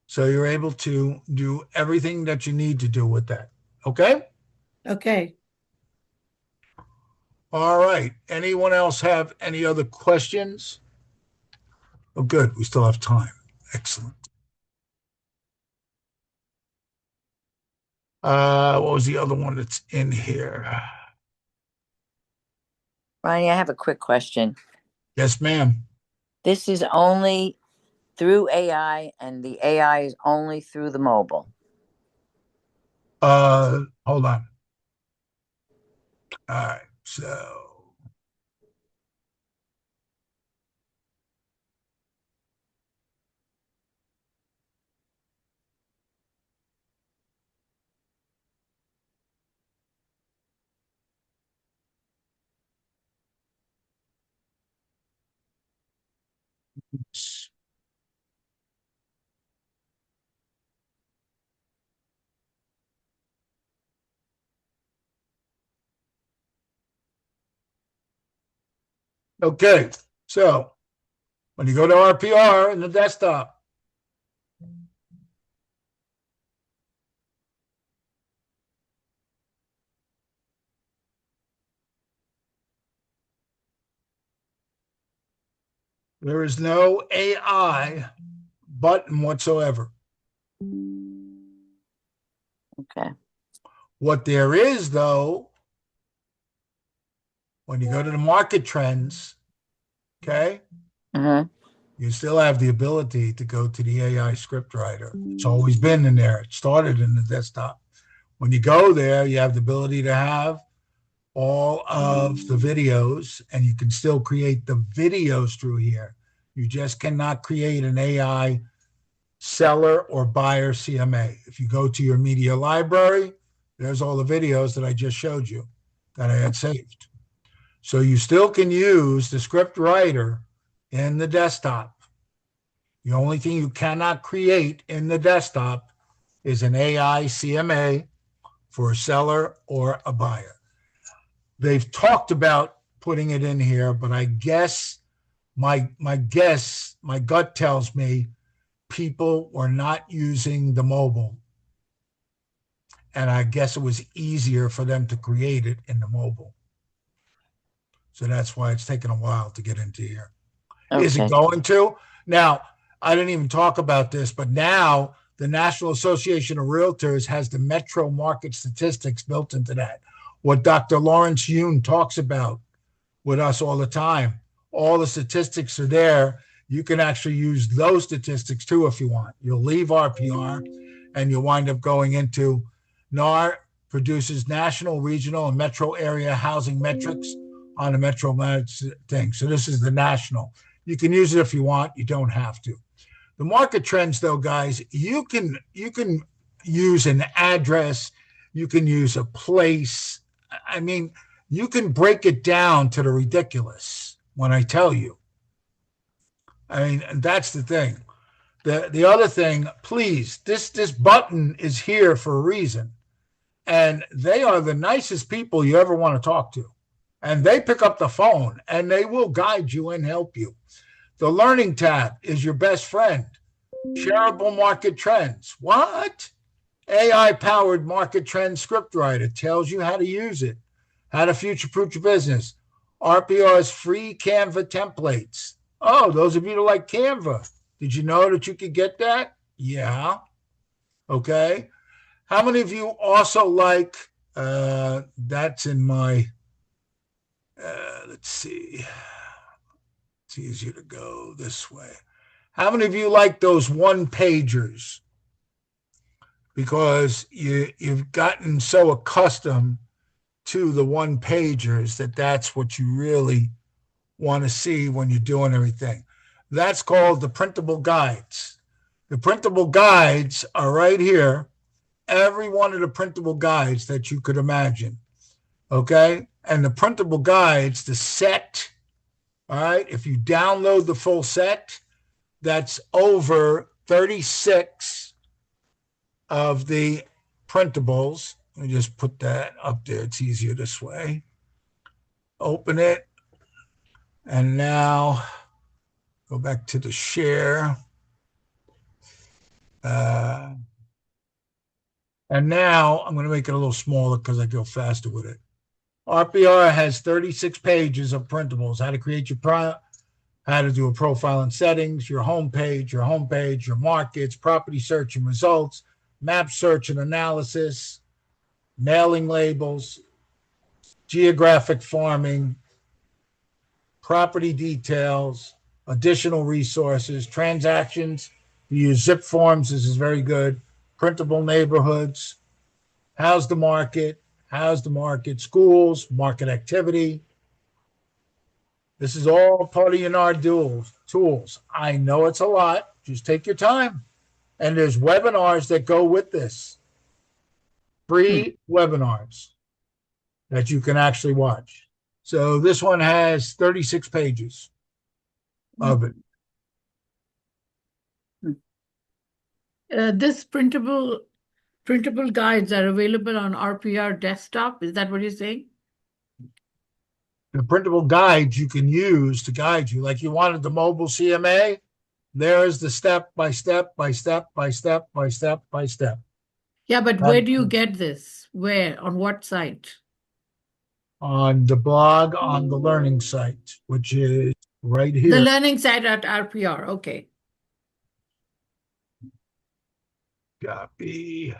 So you're able to do everything that you need to do with that. Okay. Okay. All right. Anyone else have any other questions? Oh, good. We still have time. Excellent. What was the other one that's in here? Ronnie, I have a quick question. Yes, ma'am. This is only through AI, and the AI is only through the mobile. Hold on. All right. So okay. So when you go to RPR in the desktop, there is no AI button whatsoever. Okay. What there is, though, when you go to the market trends, okay, Mm-hmm. you still have the ability to go to the AI script writer. It's always been in there. It started in the desktop. When you go there, you have the ability to have all of the videos, and you can still create the videos through here. You just cannot create an AI seller or buyer CMA. If you go to your media library, there's all the videos that I just showed you that I had saved. So you still can use the script writer in the desktop. The only thing you cannot create in the desktop is an AI CMA for a seller or a buyer. They've talked about putting it in here, but I guess my gut tells me people were not using the mobile. And I guess it was easier for them to create it in the mobile. So that's why it's taken a while to get into here. Okay. Is it going to? Now, I didn't even talk about this, but now the National Association of Realtors has the metro market statistics built into that. What Dr. Lawrence Yoon talks about with us all the time. All the statistics are there. You can actually use those statistics too if you want. You'll leave RPR and you'll wind up going into NAR produces national, regional, and metro area housing metrics on the metro thing. So this is the national. You can use it if you want. You don't have to. The market trends, though, guys, you can use an address. You can use a place. I mean, you can break it down to the ridiculous when I tell you. I mean, that's the thing. The other thing, please, this button is here for a reason. And they are the nicest people you ever want to talk to. And they pick up the phone and they will guide you and help you. The learning tab is your best friend. Shareable market trends. What? AI-powered market trend script writer tells you how to use it, how to future-proof your business. RPR's free Canva templates. Oh, those of you that like Canva, did you know that you could get that? Yeah. Okay. How many of you also like, that's in my, let's It's easier to go this way. How many of you like those one pagers? Because you've gotten so accustomed to the one pagers that's what you really want to see when you're doing everything. That's called the printable guides. The printable guides are right here. Every one of the printable guides that you could imagine. Okay. And the printable guides, the set, all right, if you download the full set, that's over 36 of the printables. Let me just put that up there. It's easier this way. Open it. And now go back to the share. And now I'm going to make it a little smaller because I go faster with it. RPR has 36 pages of printables. How to create your how to do a profile and settings, your homepage, your markets, property search and results, map search and analysis, mailing labels, geographic farming, property details, additional resources, transactions. You use zip forms. This is very good. Printable neighborhoods. How's the market? Schools, market activity. This is all part of your NAR tools. I know it's a lot. Just take your time. And there's webinars that go with this. Free webinars that you can actually watch. So this one has 36 pages of it. This printable guides are available on RPR desktop. Is that what you're saying? The printable guides you can use to guide you. Like you wanted the mobile CMA, there's the step by step by step by step by step by step. Yeah, but where do you get this? Where? On what site? On the blog, on the learning site, which is right here. The learning site at RPR. Okay. Copy.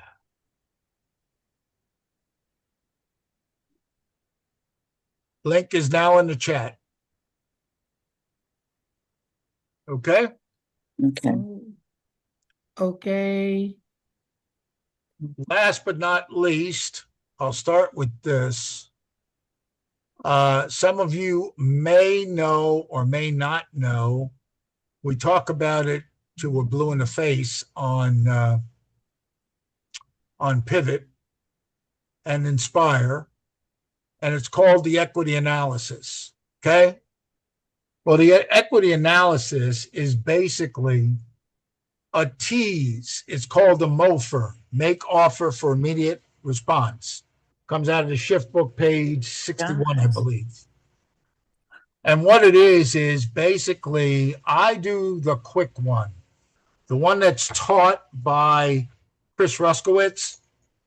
Link is now in the chat. Okay. Okay. Okay. Last but not least, I'll start with this. Some of you may know or may not know. We talk about it till we're blue in the face on Pivot and Inspire, and it's called the equity analysis. Okay. Well, the equity analysis is basically a tease. It's called the MOFR, make offer for immediate response. Comes out of the shift book page 61, I believe. And what it is basically I do the quick one, the one that's taught by Chris Ruskowitz.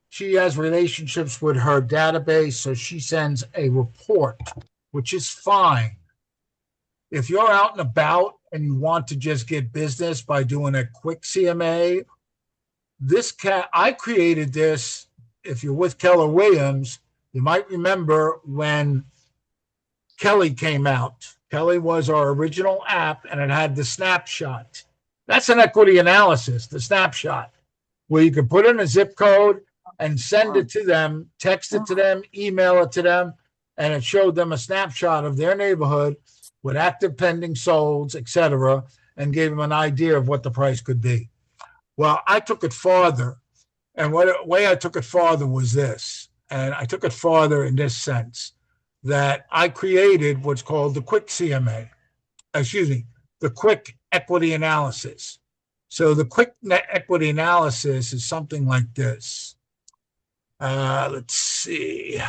She has relationships with her database, so she sends a report, which is fine. If you're out and about and you want to just get business by doing a quick CMA, I created this. If you're with Keller Williams, you might remember when Kelly came out. Kelly was our original app, and it had the snapshot. That's an equity analysis, the snapshot, where you can put in a zip code and send it to them, text it to them, email it to them, and it showed them a snapshot of their neighborhood with active pending solds, etc., and gave them an idea of what the price could be. Well, I took it farther, and the way I took it farther was this, and I took it farther in this sense, that I created what's called the quick CMA, the quick equity analysis. So the quick equity analysis is something like this. Let's see.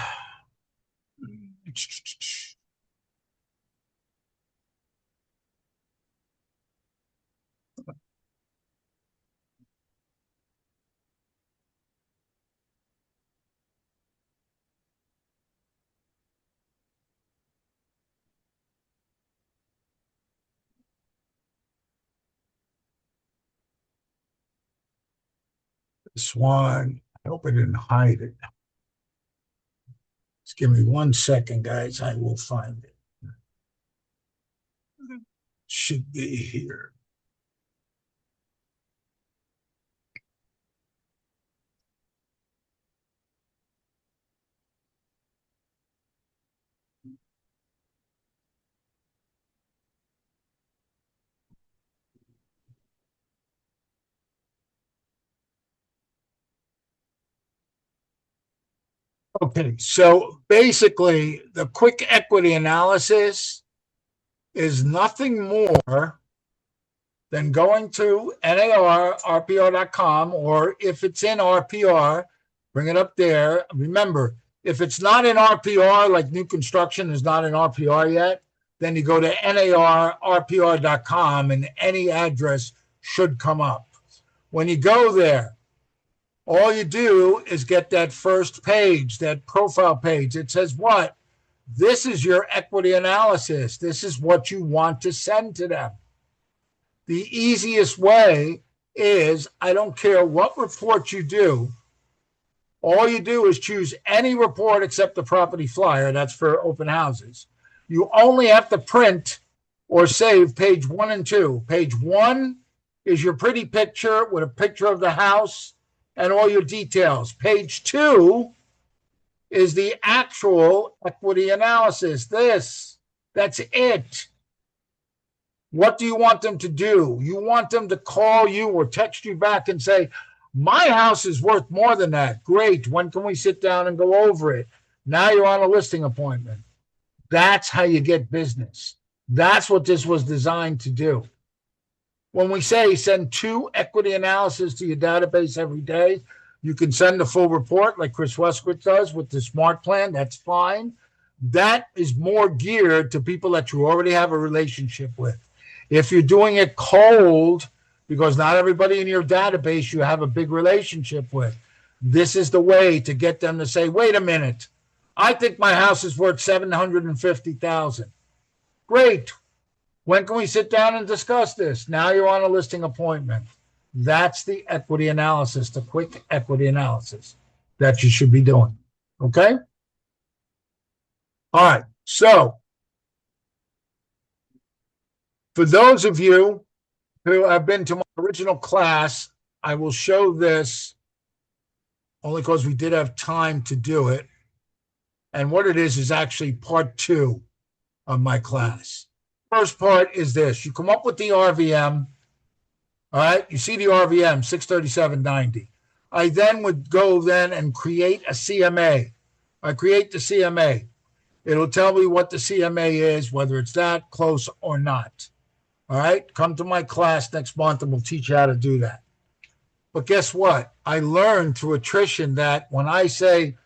This one, I hope I didn't hide it. Just give me 1 second, guys. I will find it. should be here. Okay, so basically the quick equity analysis is nothing more than going to NARRPR.com, or if it's in RPR, bring it up there. Remember, if it's not in RPR, like new construction is not in RPR yet, then you go to NARRPR.com and any address should come up. When you go there, all you do is get that first page, that profile page. It says what? This is your equity analysis. This is what you want to send to them. The easiest way is, I don't care what report you do, all you do is choose any report except the property flyer. That's for open houses. You only have to print or save page 1 and 2. Page 1 is your pretty picture with a picture of the house and all your details. Page 2 is the actual equity analysis. That's it. What do you want them to do? You want them to call you or text you back and say, my house is worth more than that. Great. When can we sit down and go over it? Now you're on a listing appointment. That's how you get business. That's what this was designed to do. When we say send 2 equity analysis to your database every day, you can send the full report like Chris Westwood does with the smart plan. That's fine. That is more geared to people that you already have a relationship with. If you're doing it cold, because not everybody in your database you have a big relationship with, this is the way to get them to say, wait a minute, I think my house is worth $750,000. Great. When can we sit down and discuss this? Now you're on a listing appointment. That's the equity analysis, the quick equity analysis that you should be doing. Okay? All right. So, for those of you who have been to my original class, I will show this only because we did have time to do it. And what it is actually part 2 of my class. First part is this. You come up with the RVM. All right. You see the RVM, 637.90. I then would go then and create a CMA. I create the CMA. It'll tell me what the CMA is, whether it's that close or not. All right. Come to my class next month and we'll teach you how to do that. But guess what? I learned through attrition that when I say,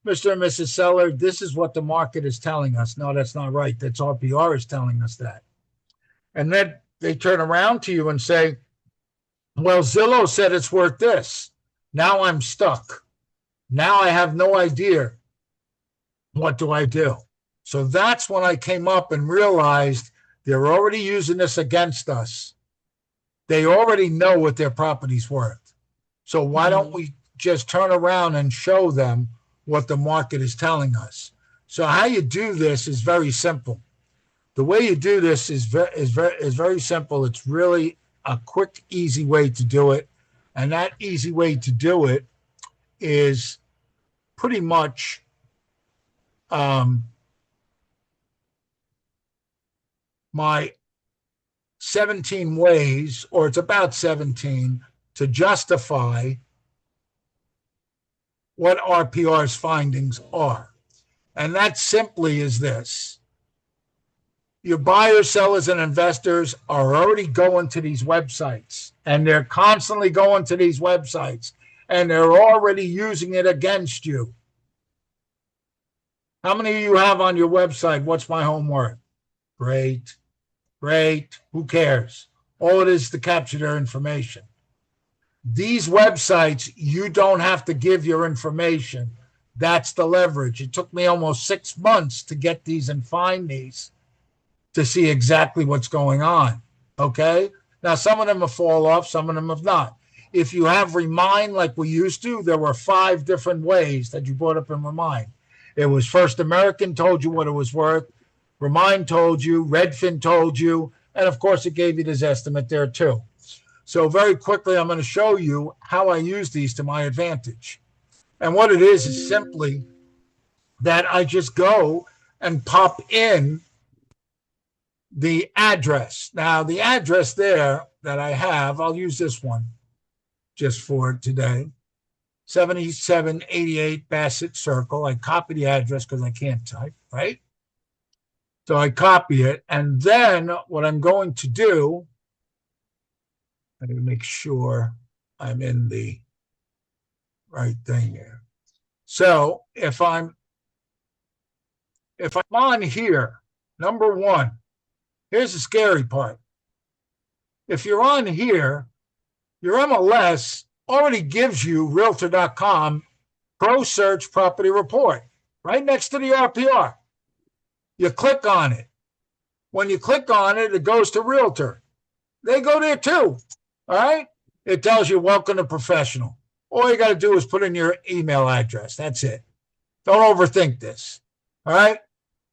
Mr. and Mrs. Seller, this is what the market is telling us. No, that's not right. That's RPR is telling us that. And then they turn around to you and say, well, Zillow said it's worth this. Now I'm stuck. Now I have no idea. What do I do? So that's when I came up and realized they're already using this against us. They already know what their property's worth. So why don't we just turn around and show them what the market is telling us? So how you do this is very simple. The way you do this is very simple. It's really a quick, easy way to do it. And that easy way to do it is pretty much my 17 ways, or it's about 17, to justify what RPR's findings are. And that simply is this. Your buyers, sellers, and investors are already going to these websites, and they're constantly going to these websites, and they're already using it against you. How many of you have on your website, what's my home worth? Great, great, who cares? All it is to capture their information. These websites, you don't have to give your information. That's the leverage. It took me almost 6 months to get these and find these to see exactly what's going on. Okay? Now, some of them have fall off, some of them have not. If you have Remind like we used to, there were 5 different ways that you brought up in Remind. It was First American told you what it was worth. Remind told you, Redfin told you, And of course, it gave you this estimate there too. So very quickly, I'm going to show you how I use these to my advantage. And what it is simply that I just go and pop in the address. Now, the address there that I have, I'll use this one just for today. 7788 Bassett Circle. I copy the address because I can't type, right? So I copy it. And then what I'm going to do, I need to make sure I'm in the right thing here. So if I'm on here, number one, here's the scary part. If you're on here, your MLS already gives you Realtor.com Pro Search Property Report right next to the RPR. You click on it. When you click on it, it goes to Realtor. They go there too. All right? It tells you, welcome to professional. All you got to do is put in your email address. That's it. Don't overthink this. All right?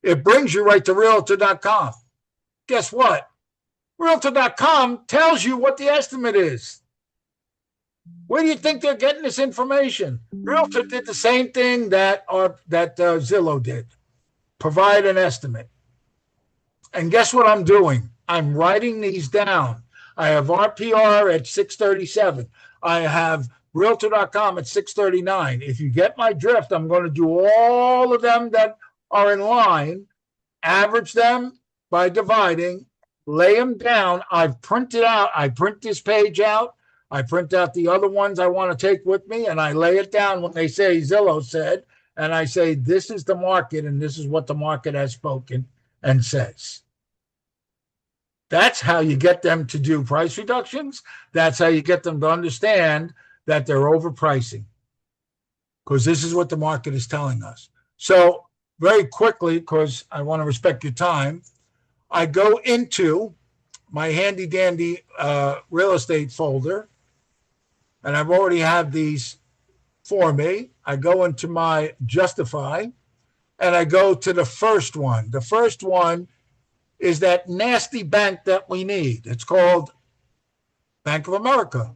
It brings you right to Realtor.com. Guess what? Realtor.com tells you what the estimate is. Where do you think they're getting this information? Realtor did the same thing that Zillow did. Provide an estimate. And guess what I'm doing? I'm writing these down. I have RPR at 637. I have Realtor.com at 639. If you get my drift, I'm going to do all of them that are in line, average them by dividing, lay them down. I've printed out. I print this page out. I print out the other ones I want to take with me, and I lay it down when they say Zillow said, and I say, this is the market, and this is what the market has spoken and says. That's how you get them to do price reductions. That's how you get them to understand that they're overpricing, because this is what the market is telling us. So very quickly, because I want to respect your time, I go into my handy dandy real estate folder, and I've already had these for me. I go into my Justify, and I go to the first one. The first one is that nasty bank that we need. It's called Bank of America.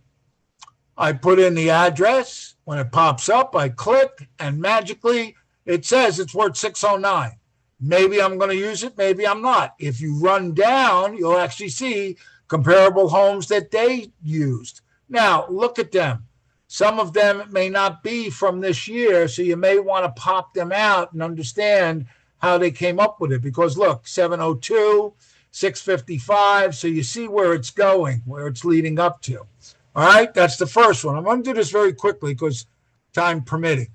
I put in the address. When it pops up, I click, and magically it says it's worth 609. Maybe I'm going to use it, maybe I'm not. If you run down, you'll actually see comparable homes that they used. Now, look at them. Some of them may not be from this year, so you may want to pop them out and understand how they came up with it. Because look, 702, 655, so you see where it's going, where it's leading up to. All right, that's the first one. I'm going to do this very quickly because time permitting.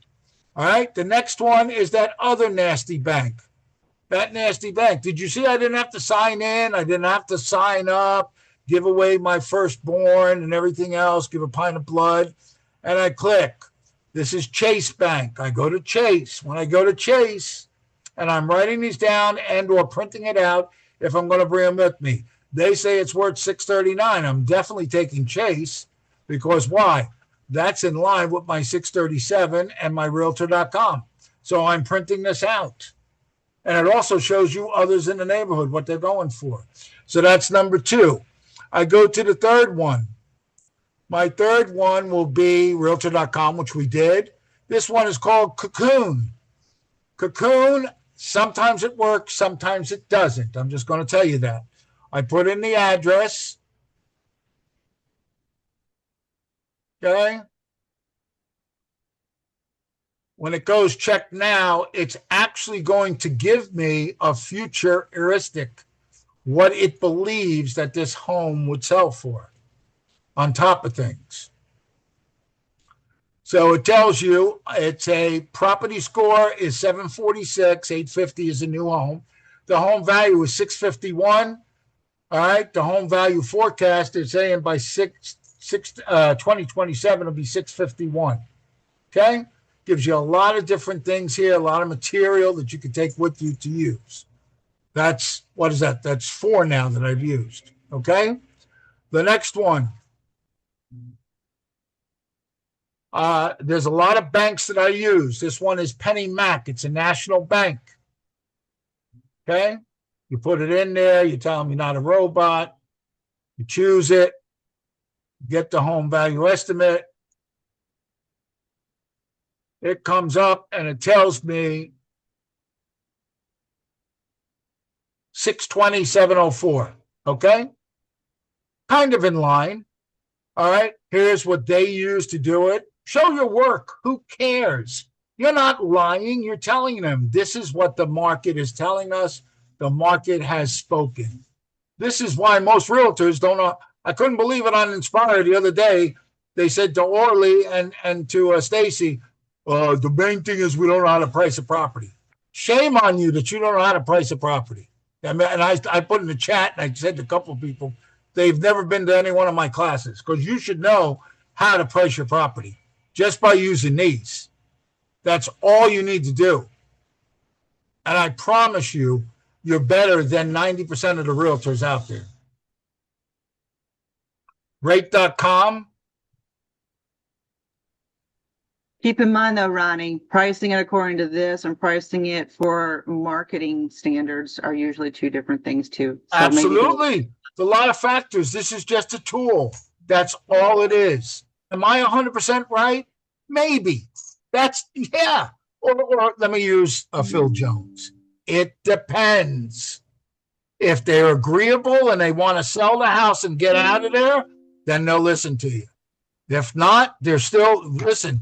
All right, the next one is that other nasty bank. That nasty bank. Did you see I didn't have to sign in? I didn't have to sign up, give away my firstborn and everything else, give a pint of blood. And I click. This is Chase Bank. I go to Chase. When I go to Chase, and I'm writing these down and or printing it out if I'm going to bring them with me. They say it's worth 639. I'm definitely taking Chase because why? That's in line with my 637 and my Realtor.com. So I'm printing this out. And it also shows you others in the neighborhood, what they're going for. So that's number two. I go to the third one. My third one will be Realtor.com, which we did. This one is called Cocoon. Cocoon, sometimes it works, sometimes it doesn't. I'm just going to tell you that. I put in the address. Okay. When it goes check now, it's actually going to give me a future heuristic, what it believes that this home would sell for on top of things. So it tells you it's a property score is 746, 850 is a new home. The home value is 651. All right. The home value forecast is saying by 2027 it'll be 651. Okay. Gives you a lot of different things here, a lot of material that you can take with you to use. That's, what is that? That's 4 now that I've used. Okay. The next one. There's a lot of banks that I use. This one is Penny Mac. It's a national bank. Okay. You put it in there, you tell them you're not a robot, you choose it, get the home value estimate. It comes up and it tells me 620, 704. Okay? Kind of in line. All right. Here's what they use to do it. Show your work. Who cares? You're not lying. You're telling them this is what the market is telling us. The market has spoken. This is why most realtors don't know. I couldn't believe it on Inspire the other day. They said to Orly and to Stacy, the main thing is we don't know how to price a property. Shame on you that you don't know how to price a property. And I put in the chat, and I said to a couple of people, they've never been to any one of my classes, because you should know how to price your property just by using these. That's all you need to do. And I promise you, you're better than 90% of the realtors out there. Rate.com. Keep in mind though, Ronnie, pricing it according to this and pricing it for marketing standards are usually two different things too. So Absolutely. There's a lot of factors. This is just a tool. That's all it is. Am I 100% right? Maybe. That's, yeah. Or let me use Phil Jones. It depends. If they're agreeable and they want to sell the house and get out of there, then they'll listen to you. If not, they're still, listen,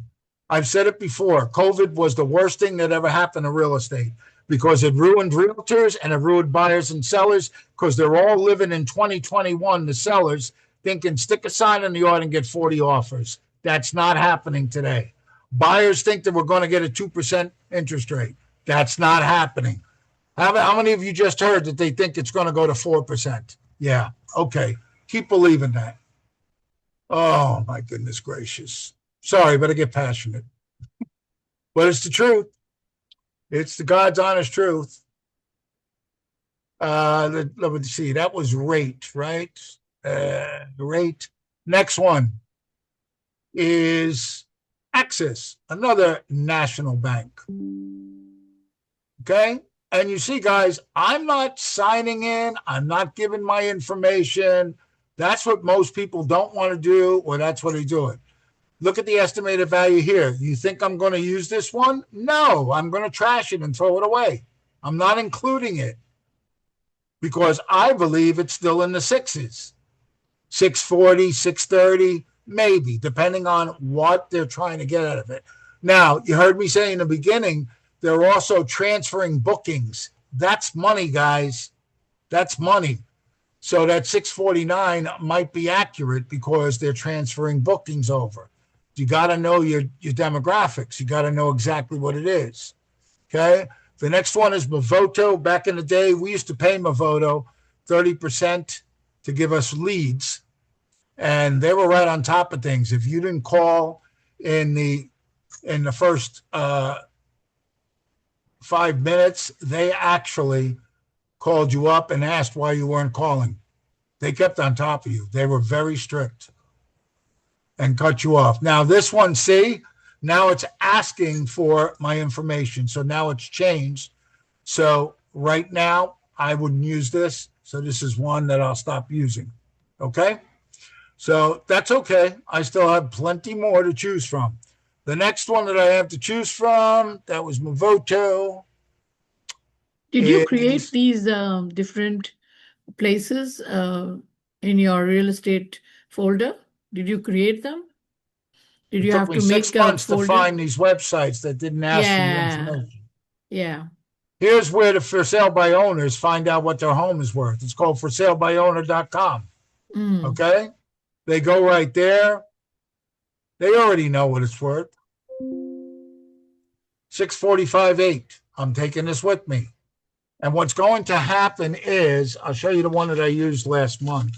I've said it before. COVID was the worst thing that ever happened to real estate because it ruined realtors and it ruined buyers and sellers because they're all living in 2021, the sellers, thinking stick a sign in the yard and get 40 offers. That's not happening today. Buyers think that we're going to get a 2% interest rate. That's not happening. How many of you just heard that they think it's going to go to 4%? Yeah. Okay. Keep believing that. Oh, my goodness gracious. Sorry, but I get passionate. But it's the truth. It's the God's honest truth. Let me see. That was rate, right? Rate. Next one is Axis, another national bank. Okay? And you see, guys, I'm not signing in. I'm not giving my information. That's what most people don't want to do, or that's what they do it. Look at the estimated value here. You think I'm going to use this one? No, I'm going to trash it and throw it away. I'm not including it because I believe it's still in the sixes. 640, 630, maybe, depending on what they're trying to get out of it. Now, you heard me say in the beginning, they're also transferring bookings. That's money, guys. That's money. So that 649 might be accurate because they're transferring bookings over. You got to know your demographics. You got to know exactly what it is. Okay. The next one is Movoto. Back in the day, we used to pay Movoto 30% to give us leads. And they were right on top of things. If you didn't call in the first 5 minutes, they actually called you up and asked why you weren't calling. They kept on top of you. They were very strict and cut you off. Now this one, see, now it's asking for my information. So now it's changed. So right now I wouldn't use this. So this is one that I'll stop using. Okay. So that's okay. I still have plenty more to choose from. The next one that I have to choose from, that was Movoto. Did you create these different places in your real estate folder? Did you create them? Did you have to make 6 months a folder? to find these websites that didn't ask for the information? Yeah. Here's where the for sale by owners find out what their home is worth. It's called forsalebyowner.com. Okay? They go right there. They already know what it's worth. 645.8. I'm taking this with me. And what's going to happen is, I'll show you the one that I used last month.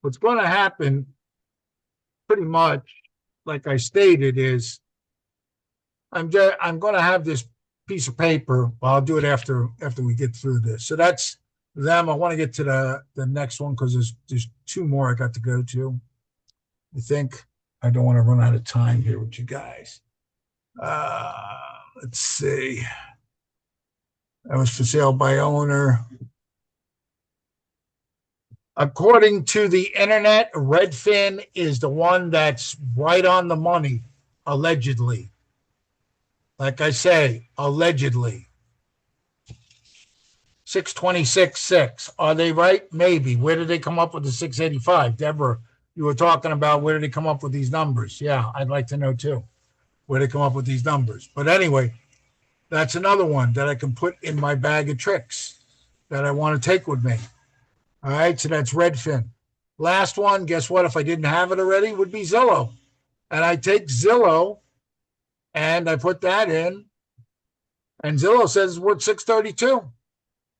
What's going to happen, pretty much, like I stated, is I'm going to have this piece of paper. Well, I'll do it after we get through this. So that's them. I want to get to the next one because there's 2 more I got to go to. I think. I don't want to run out of time here with you guys. Let's see. That was for sale by owner. According to the internet, Redfin is the one that's right on the money, allegedly. Like I say, allegedly. 626.6. Are they right? Maybe. Where did they come up with the 685? Deborah, you were talking about where did they come up with these numbers? Yeah, I'd like to know too. Where they come up with these numbers. But anyway, that's another one that I can put in my bag of tricks that I want to take with me. All right, so that's Redfin. Last one, guess what? If I didn't have it already, would be Zillow. And I take Zillow and I put that in, and Zillow says it's worth 632.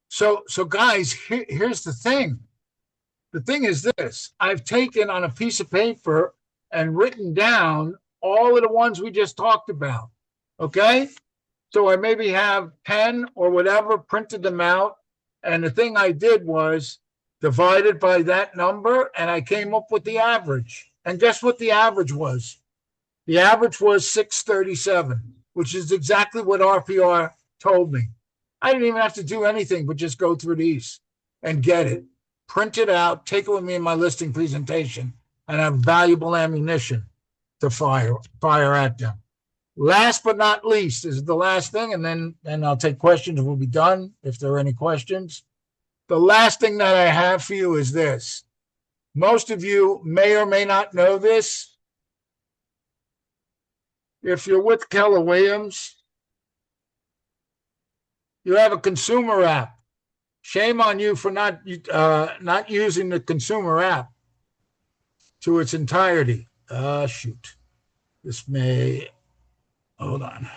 So guys, here's the thing. The thing is this. I've taken on a piece of paper and written down all of the ones we just talked about. Okay? So I maybe have 10 or whatever, printed them out. And the thing I did was divided by that number, and I came up with the average. And guess what the average was? The average was 637, which is exactly what RPR told me. I didn't even have to do anything but just go through these and get it, print it out, take it with me in my listing presentation, and have valuable ammunition to fire at them. Last but not least is the last thing, and then I'll take questions. We'll be done if there are any questions. The last thing that I have for you is this. Most of you may or may not know this. If you're with Keller Williams, you have a consumer app. Shame on you for not using the consumer app to its entirety. Shoot. This may, hold on.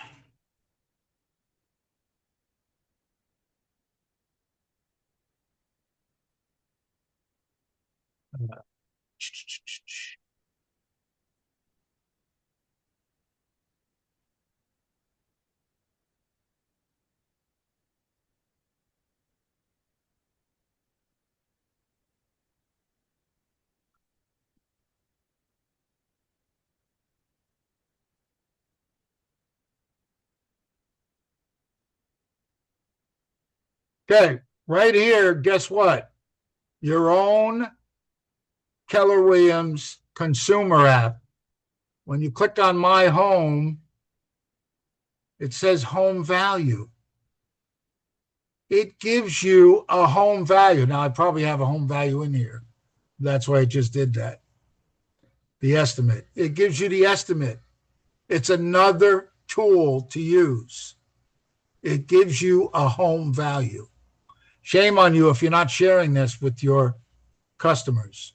Okay, right here, guess what? Your own Keller Williams consumer app. When you click on My Home, it says home value. It gives you a home value. Now, I probably have a home value in here. That's why I just did that. The estimate. It gives you the estimate. It's another tool to use. It gives you a home value. Shame on you if you're not sharing this with your customers.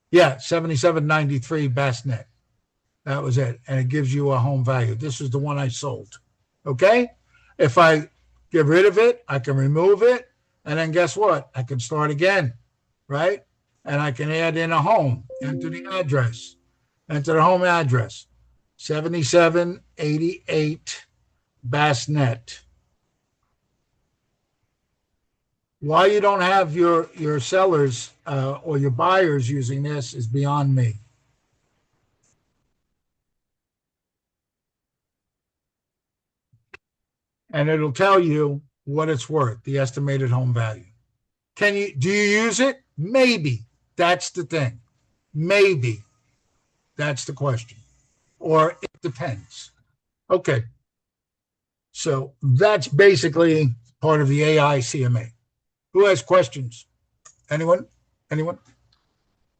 Yeah, 7793 Bassnet. That was it. And it gives you a home value. This is the one I sold. Okay? If I get rid of it, I can remove it. And then guess what? I can start again, right? And I can add in a home, enter the address, enter the home address, 7788 Bassnet. Why you don't have your sellers or your buyers using this is beyond me. And it'll tell you what it's worth, the estimated home value. Do you use it? Maybe. That's the thing. Maybe. That's the question. Or it depends. Okay. So that's basically part of the AI CMA. Who has questions? Anyone?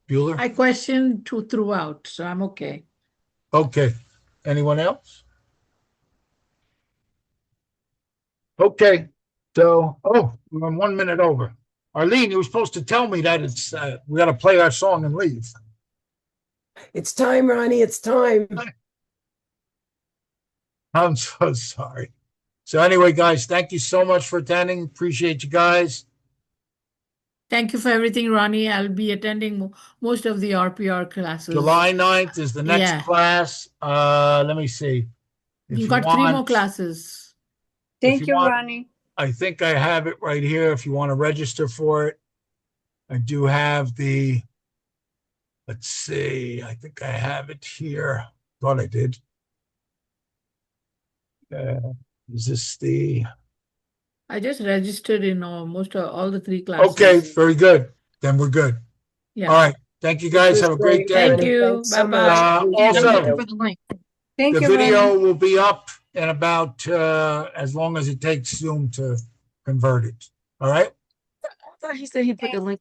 Bueller? I questioned throughout, so I'm okay. Okay. Anyone else? Okay. So, we're on 1 minute over. Arlene, you were supposed to tell me that it's we got to play our song and leave. It's time, Ronnie. It's time. I'm so sorry. So anyway, guys, thank you so much for attending. Appreciate you guys. Thank you for everything, Ronnie. I'll be attending most of the RPR classes. July 9th is the next Yeah. class. Let me see. If You've got 3 more classes. Thank you, Ronnie. I think I have it right here if you want to register for it. I do have the Let's see. I think I have it here. Thought I did. Is this the? I just registered in almost all the 3 classes. Okay, very good. Then we're good. Yeah. All right. Thank you guys. was Have a great day. Thank you. Thanks so Bye-bye. much. Also, Thank you for the link. Thank the you, Randy. video will be up in about as long as it takes Zoom to convert it. All right. I thought he said he put the link.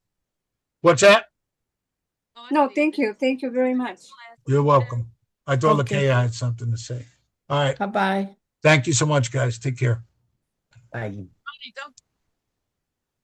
What's that? No, thank you. Thank you very much. You're welcome. I told Okay. Lakay I had something to say. All right. Bye-bye. Thank you so much, guys. Take care. Bye. Don't